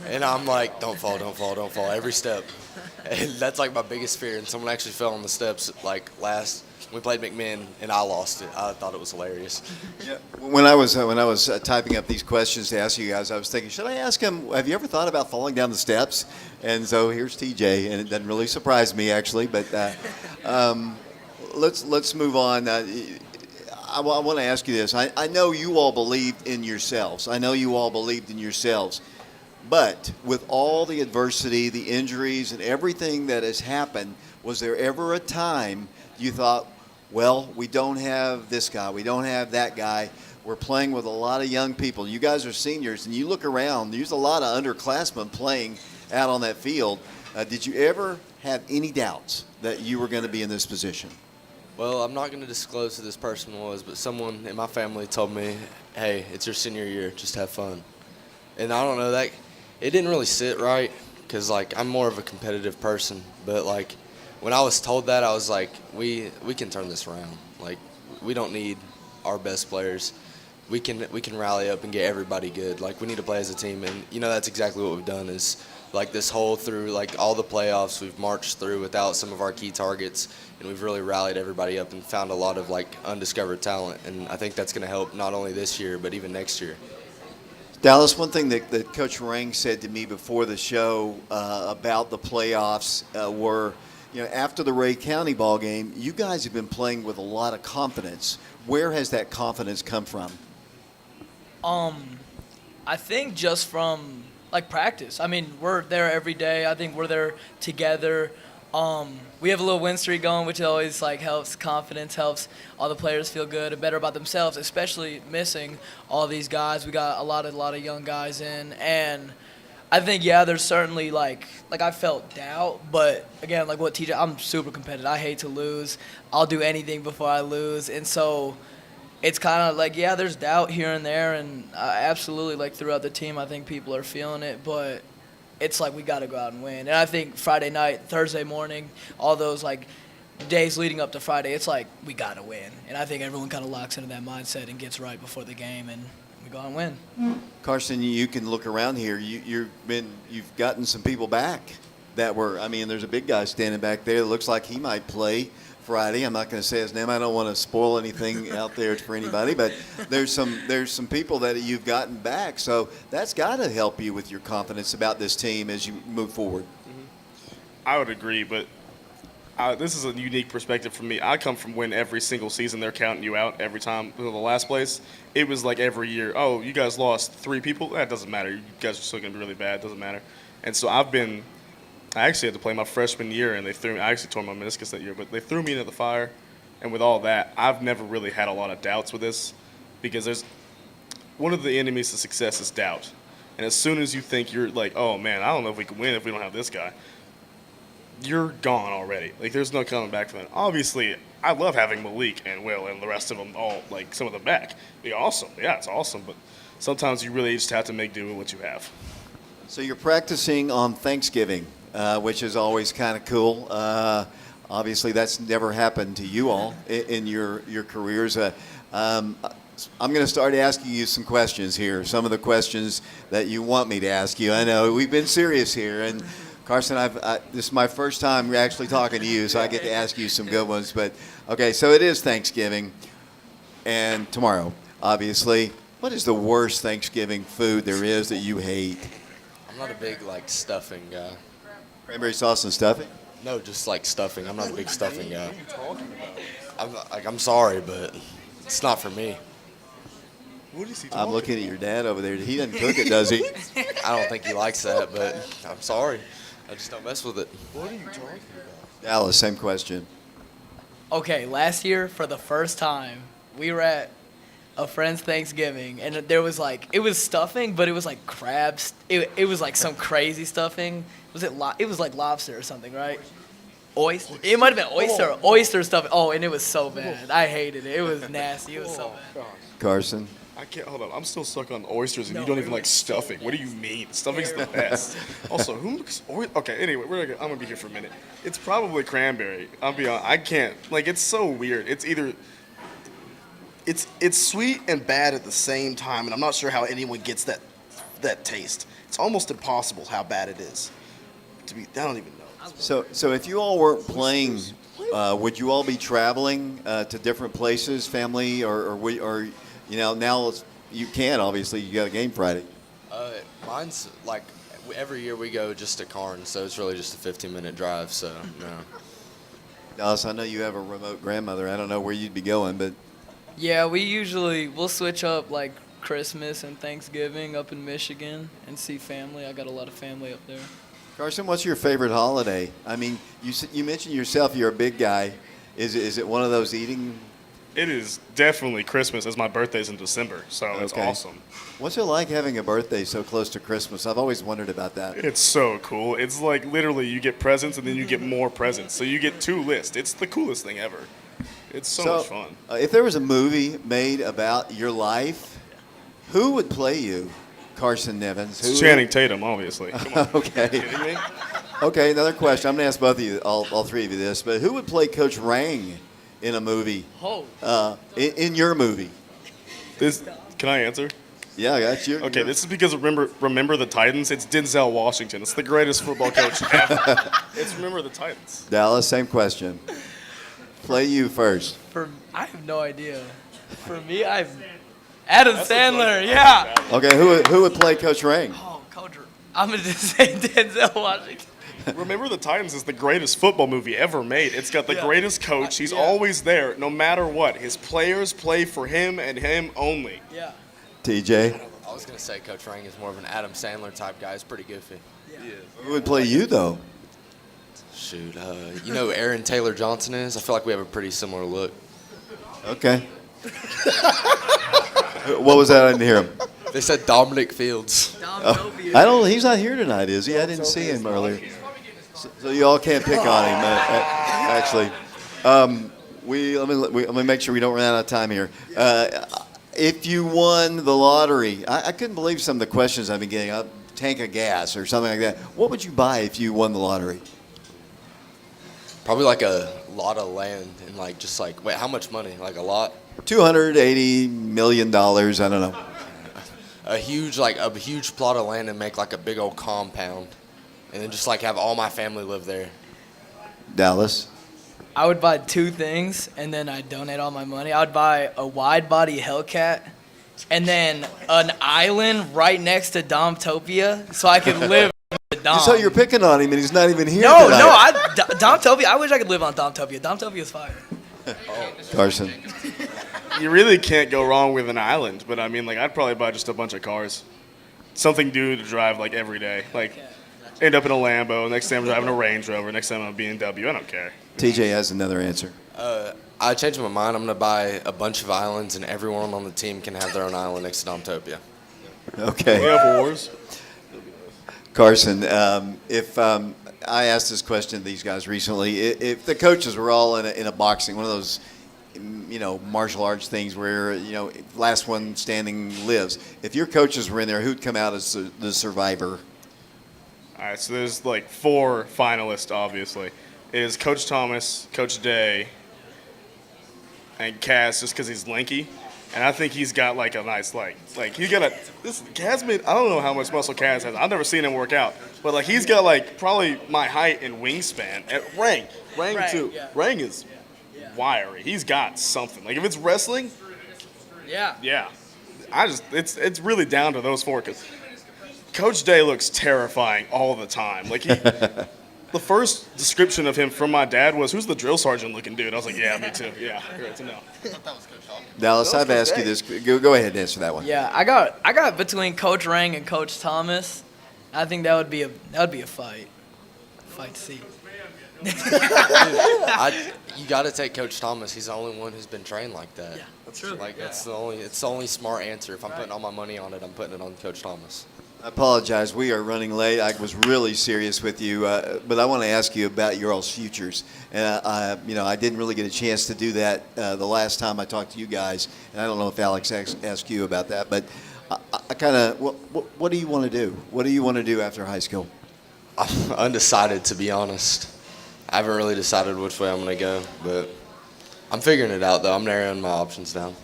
And I'm like, don't fall, don't fall, don't fall, every step. And that's my biggest fear. And someone actually fell on the steps we played McMinn, and I lost it. I thought it was hilarious. Yeah. When I was typing up these questions to ask you guys, I was thinking, should I ask him, have you ever thought about falling down the steps? And so here's TJ, and it doesn't really surprise me, actually. But let's move on. I want to ask you this. I know you all believed in yourselves. But with all the adversity, the injuries, and everything that has happened, was there ever a time you thought, well, we don't have this guy, we don't have that guy, we're playing with a lot of young people. You guys are seniors, and you look around, there's a lot of underclassmen playing out on that field. Did you ever have any doubts that you were going to be in this position? Well, I'm not going to disclose who this person was, but someone in my family told me, hey, it's your senior year, just have fun. And I don't know, that it didn't really sit right because, I'm more of a competitive person. But, when I was told that, I was like, we can turn this around. We don't need our best players. We can rally up and get everybody good. We need to play as a team. And, that's exactly what we've done is, this whole through, all the playoffs, we've marched through without some of our key targets. And we've really rallied everybody up and found a lot of, undiscovered talent. And I think that's going to help not only this year, but even next year. Dallas, one thing that Coach Rang said to me before the show about the playoffs were, after the Ray County ball game, you guys have been playing with a lot of confidence. Where has that confidence come from? I think just from practice. I mean, we're there every day. I think we're there together. We have a little win streak going, which always helps confidence, helps all the players feel good and better about themselves, especially missing all these guys. We got a lot of young guys in, and I think there's certainly I felt doubt, but again, what TJ, I'm super competitive. I hate to lose. I'll do anything before I lose, and so it's kind of there's doubt here and there, and absolutely throughout the team, I think people are feeling it, but it's we got to go out and win. And I think Friday night, Thursday morning, all those days leading up to Friday, it's we got to win. And I think everyone kind of locks into that mindset and gets right before the game, and we go and win. Carson, you can look around here. You've gotten some people back that were. I mean, there's a big guy standing back there that looks like he might play Friday. I'm not going to say his name. I don't want to spoil anything out there for anybody, but there's some people that you've gotten back. So that's got to help you with your confidence about this team as you move forward. I would agree, but this is a unique perspective for me. I come from when every single season they're counting you out every time to the last place. It was like every year, oh, you guys lost 3 people? That doesn't matter. You guys are still going to be really bad. It doesn't matter. And so I actually had to play my freshman year, and I actually tore my meniscus that year, but they threw me into the fire. And with all that, I've never really had a lot of doubts with this because one of the enemies to success is doubt. And as soon as you think you're like, oh, man, I don't know if we can win if we don't have this guy, you're gone already. Like, there's no coming back from that. Obviously, I love having Malik and Will and the rest of them all, like, some of them back. Be awesome. Yeah, it's awesome, but sometimes you really just have to make do with what you have. So you're practicing on Thanksgiving, which is always kind of cool. Obviously, that's never happened to you all in your careers. I'm going to start asking you some questions here, some of the questions that you want me to ask you. I know we've been serious here, and Carson, this is my first time actually talking to you, so I get to ask you some good ones. But, okay, so it is Thanksgiving, and tomorrow, obviously. What is the worst Thanksgiving food there is that you hate? I'm not a big, stuffing guy. Cranberry sauce and stuffing? No, just, stuffing. I'm not a big stuffing guy. I'm sorry, but it's not for me. What is he I'm looking at your dad over there. He doesn't cook it, does he? I don't think he likes that, but I'm sorry. I just don't mess with it. What are you talking about? Dallas, same question. Okay, last year, for the first time, we were at a friend's Thanksgiving, and there was it was stuffing, but it was like crabs. It was like some crazy stuffing. It was like lobster or something, right? Oyster. It might have been oyster stuffing. Oh, and it was so bad. I hated it. It was nasty. It was so bad. Carson? I can't, hold on. I'm still stuck on oysters, and you don't even like stuffing. What do you mean? Stuffing's the best. Also, who makes okay, anyway, I'm going to be here for a minute. It's probably cranberry. I'll be honest. I can't. It's so weird. It's either... It's sweet and bad at the same time, and I'm not sure how anyone gets that taste. It's almost impossible how bad it is. I don't even know. So if you all weren't playing, would you all be traveling to different places, family, or now you can, obviously, you got a game Friday. Mine's every year we go just to Karns, so it's really just a 15-minute drive, so no. Dallas, I know you have a remote grandmother. I don't know where you'd be going, but. Yeah, we'll switch up Christmas and Thanksgiving up in Michigan and see family. I got a lot of family up there. Carson, what's your favorite holiday? I mean, you mentioned yourself you're a big guy. Is it one of those eating? It is definitely Christmas, as my birthday's in December, so it's awesome. What's it like having a birthday so close to Christmas? I've always wondered about that. It's so cool. It's literally you get presents and then you get more presents. So you get 2 lists. It's the coolest thing ever. It's so much fun. If there was a movie made about your life, who would play you? Carson Nevins. Channing Tatum, obviously. Come on. Okay. Kidding me? Okay, another question. I'm going to ask both of you, all 3 of you this, but who would play Coach Rang in a movie? In your movie? Can I answer? Yeah, I got you. Okay, this is because remember the Titans? It's Denzel Washington. It's the greatest football coach ever. It's Remember the Titans. Dallas, same question. Play you first. I have no idea. For me, Adam Sandler. Yeah. Okay, who would play Coach Rang? Oh, Coach. I'm gonna just say Denzel Washington. Remember the Titans is the greatest football movie ever made. It's got the greatest coach. He's always there, no matter what. His players play for him and him only. Yeah. TJ? I was going to say Coach Rang is more of an Adam Sandler type guy. He's pretty goofy. Yeah. Who would play you, though? Shoot. You know who Aaron Taylor Johnson is? I feel like we have a pretty similar look. Okay. What was that? I didn't hear him. They said Dominic Fields. He's not here tonight, is he? I didn't see him earlier. So you all can't pick on him, actually. Let me make sure we don't run out of time here. If you won the lottery, I couldn't believe some of the questions I've been getting. A tank of gas or something like that. What would you buy if you won the lottery? Probably a lot of land and wait, how much money? A lot? $280 million. I don't know. a huge plot of land and make like a big old compound, and then just like have all my family live there. Dallas. I would buy 2 things, and then I'd donate all my money. I would buy a wide-body Hellcat, and then an island right next to Domtopia, so I could live in the Dom. So you're picking on him, and he's not even here No, tonight. Domtopia. I wish I could live on Domtopia. Domtopia's fire. Carson. You really can't go wrong with an island, but I mean, like, I'd probably buy just a bunch of cars. Something new to drive, like, every day. Like, end up in a Lambo, next time I'm driving a Range Rover, next time I'm a BMW, I don't care. TJ has another answer. I changed my mind. I'm going to buy a bunch of islands, and everyone on the team can have their own island next to Domtopia. Okay. We have wars. Carson, if I asked this question to these guys recently, if the coaches were all in a boxing, one of those, martial arts things where, last one standing lives. If your coaches were in there, who'd come out as the survivor? All right, so there's like 4 finalists, obviously. It is Coach Thomas, Coach Day, and Kaz, just because he's lanky. And I think he's got like a nice, like he got Kaz made, I don't know how much muscle Kaz has. I've never seen him work out. But like he's got like probably my height and wingspan. And Rang too. Yeah. Rang is wiry. He's got something. Like if it's wrestling, yeah. It's really down to those 4 because Coach Day looks terrifying all the time. Like the first description of him from my dad was, "Who's the drill sergeant looking dude?" I was like, "Yeah, me too. Yeah, you're right to know." Dallas, I've asked you this. Go ahead and answer that one. Yeah, I got between Coach Rang and Coach Thomas. I think that would be a fight. Fight to see. You got to take Coach Thomas. He's the only one who's been trained like that. Yeah, that's true. Like it's the only smart answer. If I'm putting all my money on it, I'm putting it on Coach Thomas. I apologize. We are running late. I was really serious with you, but I want to ask you about your all's futures. And I didn't really get a chance to do that the last time I talked to you guys, and I don't know if Alex asked you about that. But I kind of, what do you want to do? What do you want to do after high school? I'm undecided, to be honest. I haven't really decided which way I'm going to go, but I'm figuring it out, though. I'm narrowing my options down.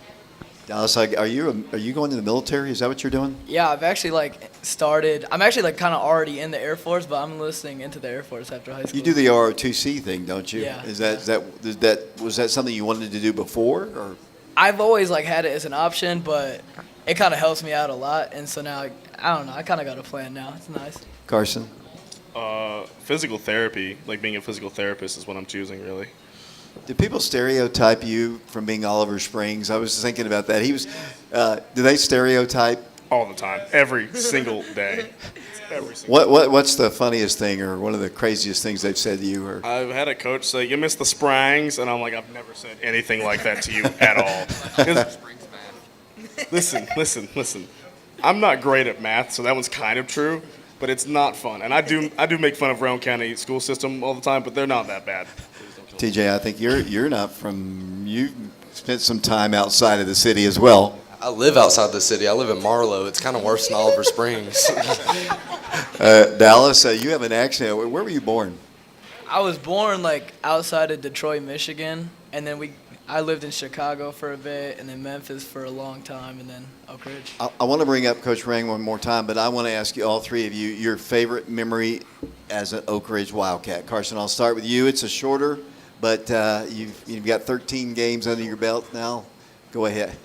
Dallas, are you going to the military? Is that what you're doing? Yeah, I've actually started. I'm actually kind of already in the Air Force, but I'm enlisting into the Air Force after high school. You do the ROTC thing, don't you? Yeah. Was that something you wanted to do before, or? I've always had it as an option, but it kind of helps me out a lot, and so now I don't know. I kind of got a plan now. It's nice. Carson. Physical therapy, like being a physical therapist, is what I'm choosing, really. Do people stereotype you from being Oliver Springs? I was thinking about that. Do they stereotype? All the time, every single day. Every single What's the funniest thing or one of the craziest things they've said to you? Or I've had a coach say, "You missed the Sprangs," and I'm like, "I've never said anything like that to you at all." Listen. I'm not great at math, so that one's kind of true, but it's not fun. And I do make fun of Rowan County school system all the time, but they're not that bad. TJ, I think you're not from. You spent some time outside of the city as well. I live outside the city. I live in Marlow. It's kind of worse than Oliver Springs. Dallas, you have an accent. Where were you born? I was born outside of Detroit, Michigan, and then I lived in Chicago for a bit, and then Memphis for a long time, and then Oak Ridge. I want to bring up Coach Rang one more time, but I want to ask you, all 3 of you, your favorite memory as an Oak Ridge Wildcat. Carson, I'll start with you. It's a shorter, but you've got 13 games under your belt now. Go ahead.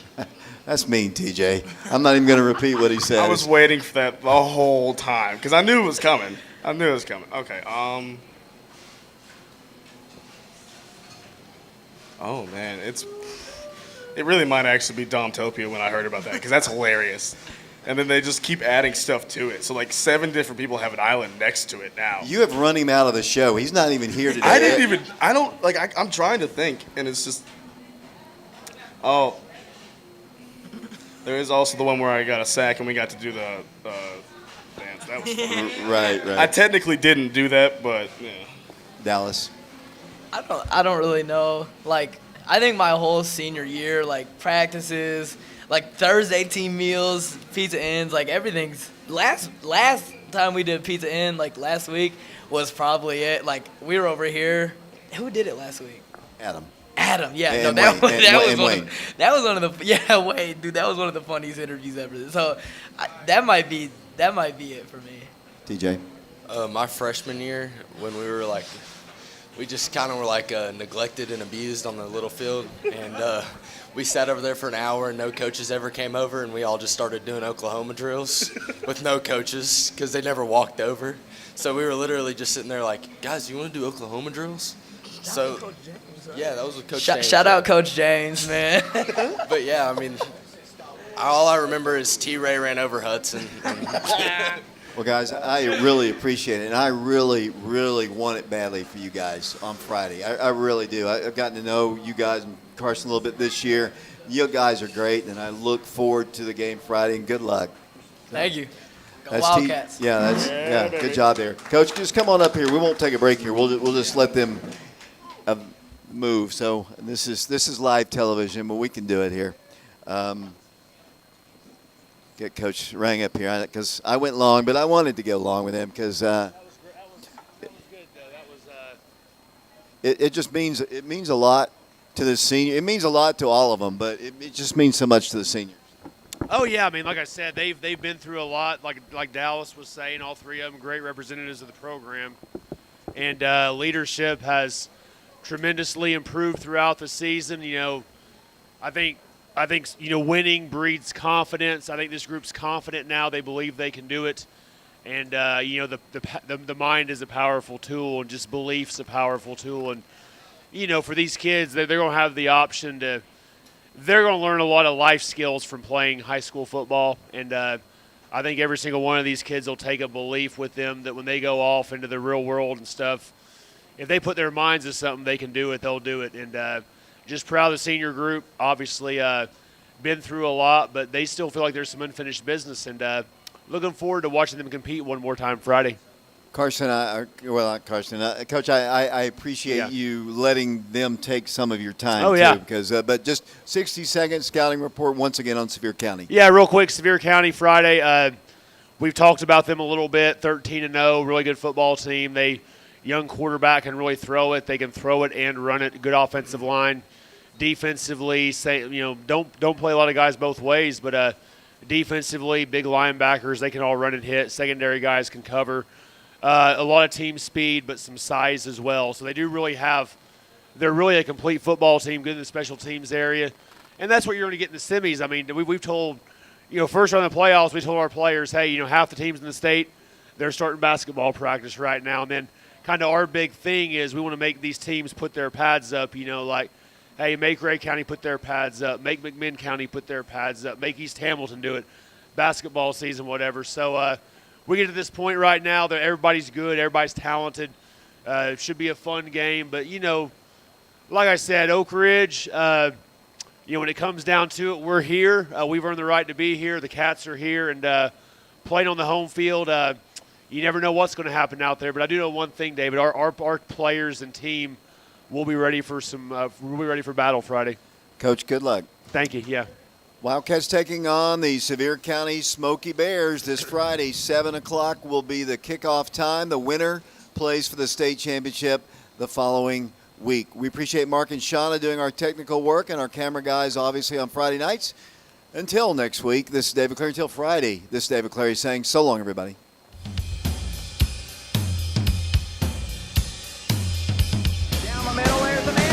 That's mean, TJ. I'm not even going to repeat what he said. I was waiting for that the whole time because I knew it was coming. Okay. Oh man, it really might actually be Domtopia when I heard about that because that's hilarious. And then they just keep adding stuff to it. So 7 different people have an island next to it now. You have run him out of the show. He's not even here today. I'm trying to think, and it's just. Oh. There is also the one where I got a sack and we got to do the dance. That was fun. Right. I technically didn't do that, but yeah. Dallas. I don't really know. I think my whole senior year, practices, Thursday team meals, pizza ins, everything's last time we did pizza in, last week was probably it. We were over here. Who did it last week? Adam. Adam, yeah, And no, that Wayne, was Wayne. that was one of the Wayne, dude, that was one of the funniest interviews ever. So that might be it for me. TJ. My freshman year, when we just kind of were like neglected and abused on the little field, and we sat over there for an hour and no coaches ever came over, and we all just started doing Oklahoma drills with no coaches because they never walked over. So we were literally just sitting there like, guys, you want to do Oklahoma drills? So yeah, that was with Coach James. Shout out Coach James, man. But yeah, I mean, all I remember is T-Ray ran over Hudson. Well, guys, I really appreciate it, and I really, really want it badly for you guys on Friday. I really do. I've gotten to know you guys and Carson a little bit this year. You guys are great, and I look forward to the game Friday, and good luck. Thank you. Go That's Wildcats. yeah, good job there. Coach, just come on up here. We won't take a break here. We'll just let them move. So this is live television, but we can do it here. Get Coach Rang up here because I went long, but I wanted to go long with him because it just means a lot to the senior. It means a lot to all of them, but it just means so much to the seniors. Oh yeah, I mean, like I said, they've been through a lot. Like Dallas was saying, all three of them great representatives of the program, and leadership has tremendously improved throughout the season. You know, I think winning breeds confidence. I think this group's confident now. They believe they can do it, and the mind is a powerful tool, and just belief's a powerful tool. And for these kids, they're going to have the option to. They're going to learn a lot of life skills from playing high school football, and I think every single one of these kids will take a belief with them that when they go off into the real world and stuff, if they put their minds to something, they can do it. They'll do it, and just proud of the senior group. Obviously, been through a lot, but they still feel like there's some unfinished business, and looking forward to watching them compete one more time Friday. Carson, Coach, I appreciate you letting them take some of your time. Oh, yeah. Too, because, but just 60-second scouting report once again on Sevier County. Yeah, real quick, Sevier County Friday. We've talked about them a little bit. 13-0, really good football team. Young quarterback can really throw it. They can throw it and run it. Good offensive line. Defensively, don't play a lot of guys both ways, but defensively, big linebackers. They can all run and hit. Secondary guys can cover. A lot of team speed, but some size as well. So they're really a complete football team, good in the special teams area. And that's what you're going to get in the semis. I mean, we've told, first round of the playoffs, we told our players, hey, half the teams in the state, they're starting basketball practice right now. And then kind of our big thing is we want to make these teams put their pads up, like, hey, make Ray County put their pads up, make McMinn County put their pads up, make East Hamilton do it, basketball season, whatever. So, we get to this point right now that everybody's good, everybody's talented. It should be a fun game. But, like I said, Oak Ridge, when it comes down to it, we're here. We've earned the right to be here. The Cats are here. And playing on the home field, you never know what's going to happen out there. But I do know one thing, David. Our players and team will be ready for battle Friday. Coach, good luck. Thank you, yeah. Wildcats taking on the Sevier County Smoky Bears this Friday. 7 o'clock will be the kickoff time. The winner plays for the state championship the following week. We appreciate Mark and Shauna doing our technical work and our camera guys, obviously, on Friday nights. Until next week, this is David Clary. Until Friday, this is David Clary saying so long, everybody. Down the middle, there's the man.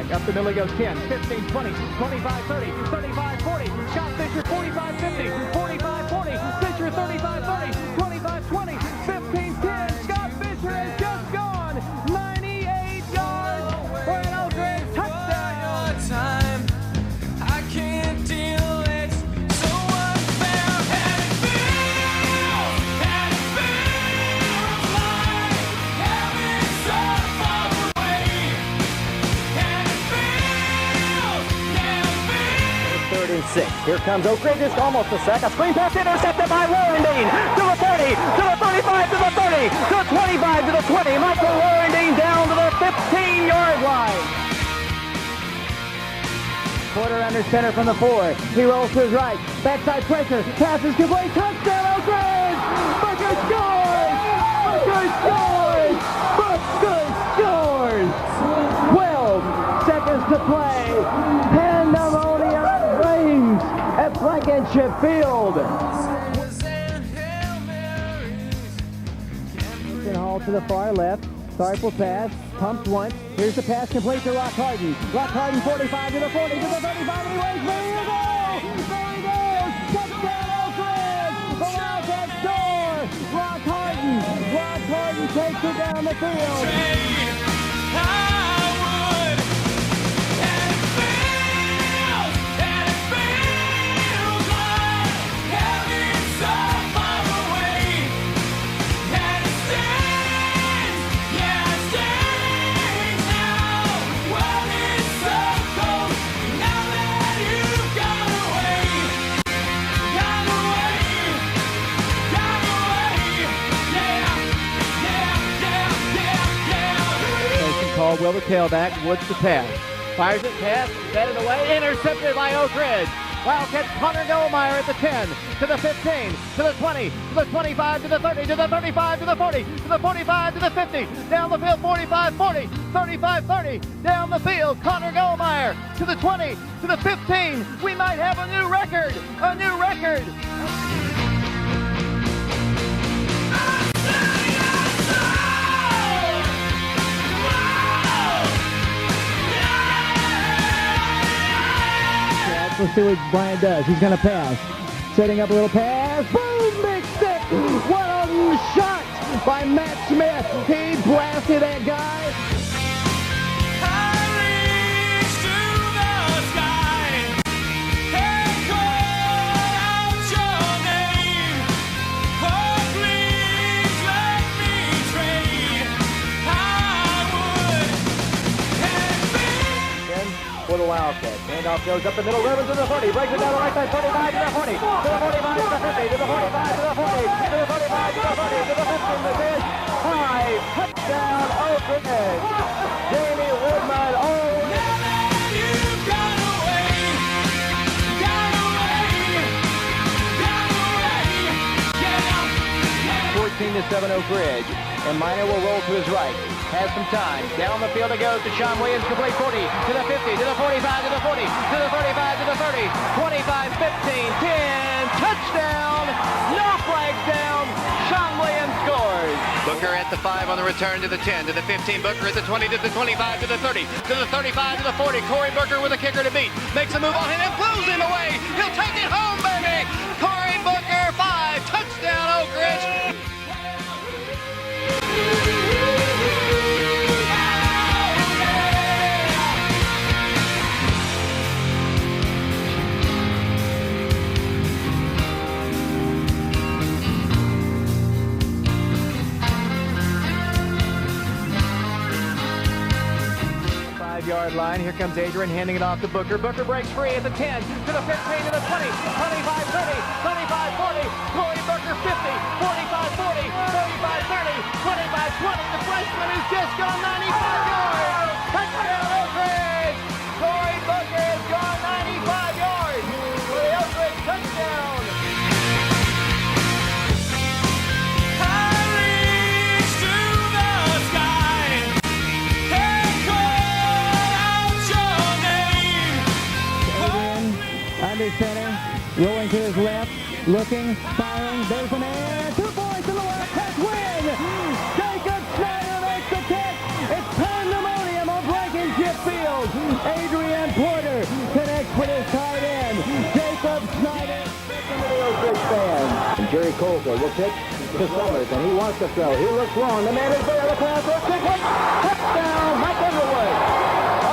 Up the middle he goes 10, 15, 20, 25, 30, 35, 40. Scott Fisher 45, 50, 45, 40. Fisher 35, 30, 25, 20, 15, 10. Scott Fisher has just gone 98 yards for an Oak Ridge touchdown. I can't deal it, so unfair. And it feels like heaven so far away. 3rd and 6. Here comes Oak Ridge, it's almost a sec. A screen pass intercepted by Warendine to the 30, to the 35, to the 30, to the 25, to the 20. Michael Warendine down to the 15-yard line. Porter under center from the 4. He rolls to his right. Backside pressure. Passes complete. Touchdown, Oak Ridge! Booker scores! Booker scores! Booker scores! 12 seconds to play. Pandemonium reigns at Blankenship Field. Hall to the far left. Sorrowful pass. Pumps once. Here's the pass complete to Rock Harden. Rock Harden 45 to the 40 to the 35. And he waits. There he goes! There he goes! Touchdown, Oak Ridge! The Wildcats score! Rock Harden! Rock Harden takes it down the field. Caldwell the tailback, Woods the pass. Fires it, pass, batted away, intercepted by Oak Ridge. Wildcats Connor Goldmeyer at the 10, to the 15, to the 20, to the 25, to the 30, to the 35, to the 40, to the 45, to the 50, down the field 45, 40, 35, 30, down the field, Connor Goldmeyer to the 20, to the 15. We might have a new record, a new record. Let's see what Brian does. He's going to pass. Setting up a little pass. Boom! Big stick! What a shot by Matt Smith. He blasted that guy. For the Wildcats. Handoff goes up the middle, Rivers to the 40, breaks it down the right side, 45 to the 40, to the 45 to the 50, to the 45 to the 40, to the 45 to the 30, to the 15, the 10. High touchdown, Oak Ridge. Jamie Woodman, oh. 14-7 Oak Ridge, and Minor will roll to his right. Has some time. Down the field it goes to Sean Williams, complete 40, to the 50, to the 45, to the 40, to the 35, to the 30, 25, 15, 10, touchdown, no flags down, Sean Williams scores. Booker at the 5 on the return to the 10, to the 15, Booker at the 20, to the 25, to the 30, to the 35, to the 40, Corey Booker with a kicker to beat, makes a move on him and blows him away, he'll take it home, baby, Corey Booker, 5, touchdown Oak Ridge. Yard line. Here comes Adrian handing it off to Booker. Booker breaks free at the 10, to the 15, to the 20, 25, 30, 25, 40, Corey Booker 50, 45, 40, 35, 30, 25, 20. The freshman has just gone 95 yards. Touchdown Oak Ridge. Corey Booker has gone 95 yards for the Oak Ridge touchdown. Under center, rolling to his left, looking, firing, there's a man, 2 points in the Wildcats win! Jacob Snyder makes the catch! It's pandemonium on Blankenship Field! Adrian Porter connects with his tight end. Jacob Snyder, into the Oak Ridge fans. And Jerry Colfer will pitch to Summers, and he wants to throw. He looks long, the man is there, the pass, touchdown, Mike Underwood!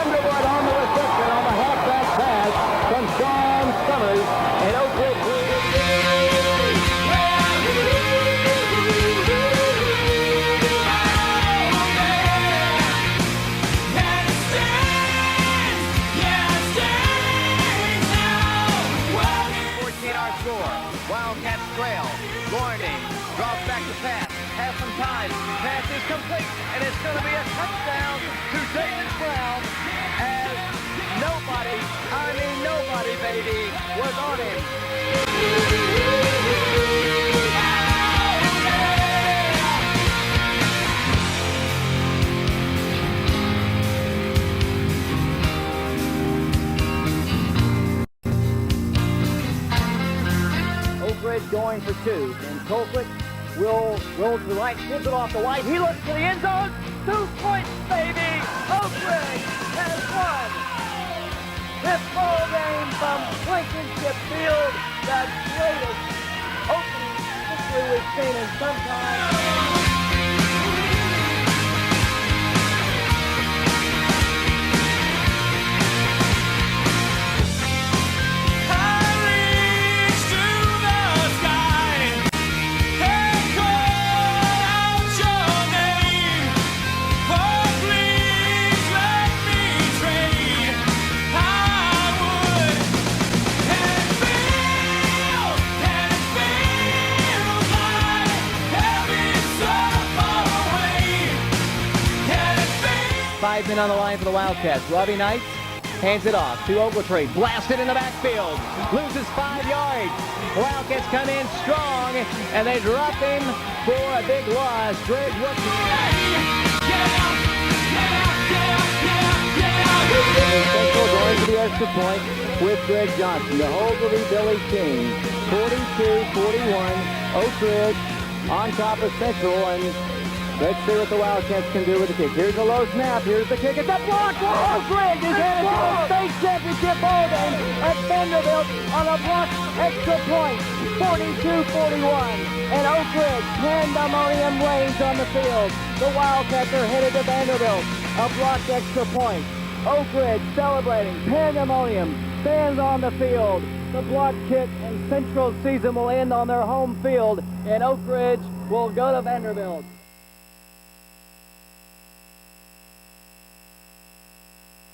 Underwood on the reception on the halfback pass from Sean Summers, and Oak Ridge Wildcats trail. Gordy draws back the pass. Has some time. Pass is complete, and it's going to be a touchdown to David Brown as nobody, I mean nobody, baby, was on him. Oakridge going for two, and Colquitt will roll to the right, gives it off to White. He looks to the end zone. 2 points, baby! Oakridge has won this ball game from Blankenship Field, the greatest opening victory we've seen in some time. Five men on the line for the Wildcats. Robbie Knight hands it off to Ogletree. Blasted in the backfield. Loses 5 yards. Wildcats come in strong, and they drop him for a big loss. Greg Central going to the extra point with Greg Johnson. The hold will be Billy King. 42-41. Oakridge on top of Central, and let's see what the Wildcats can do with the kick. Here's a low snap. Here's the kick. It's a block. Oakridge is headed to the state championship ball game at Vanderbilt on a block extra point. 42-41. And Oakridge, pandemonium reigns on the field. The Wildcats are headed to Vanderbilt. A blocked extra point. Oakridge celebrating. Pandemonium. Fans on the field. The block kick, and Central's season will end on their home field. And Oakridge will go to Vanderbilt.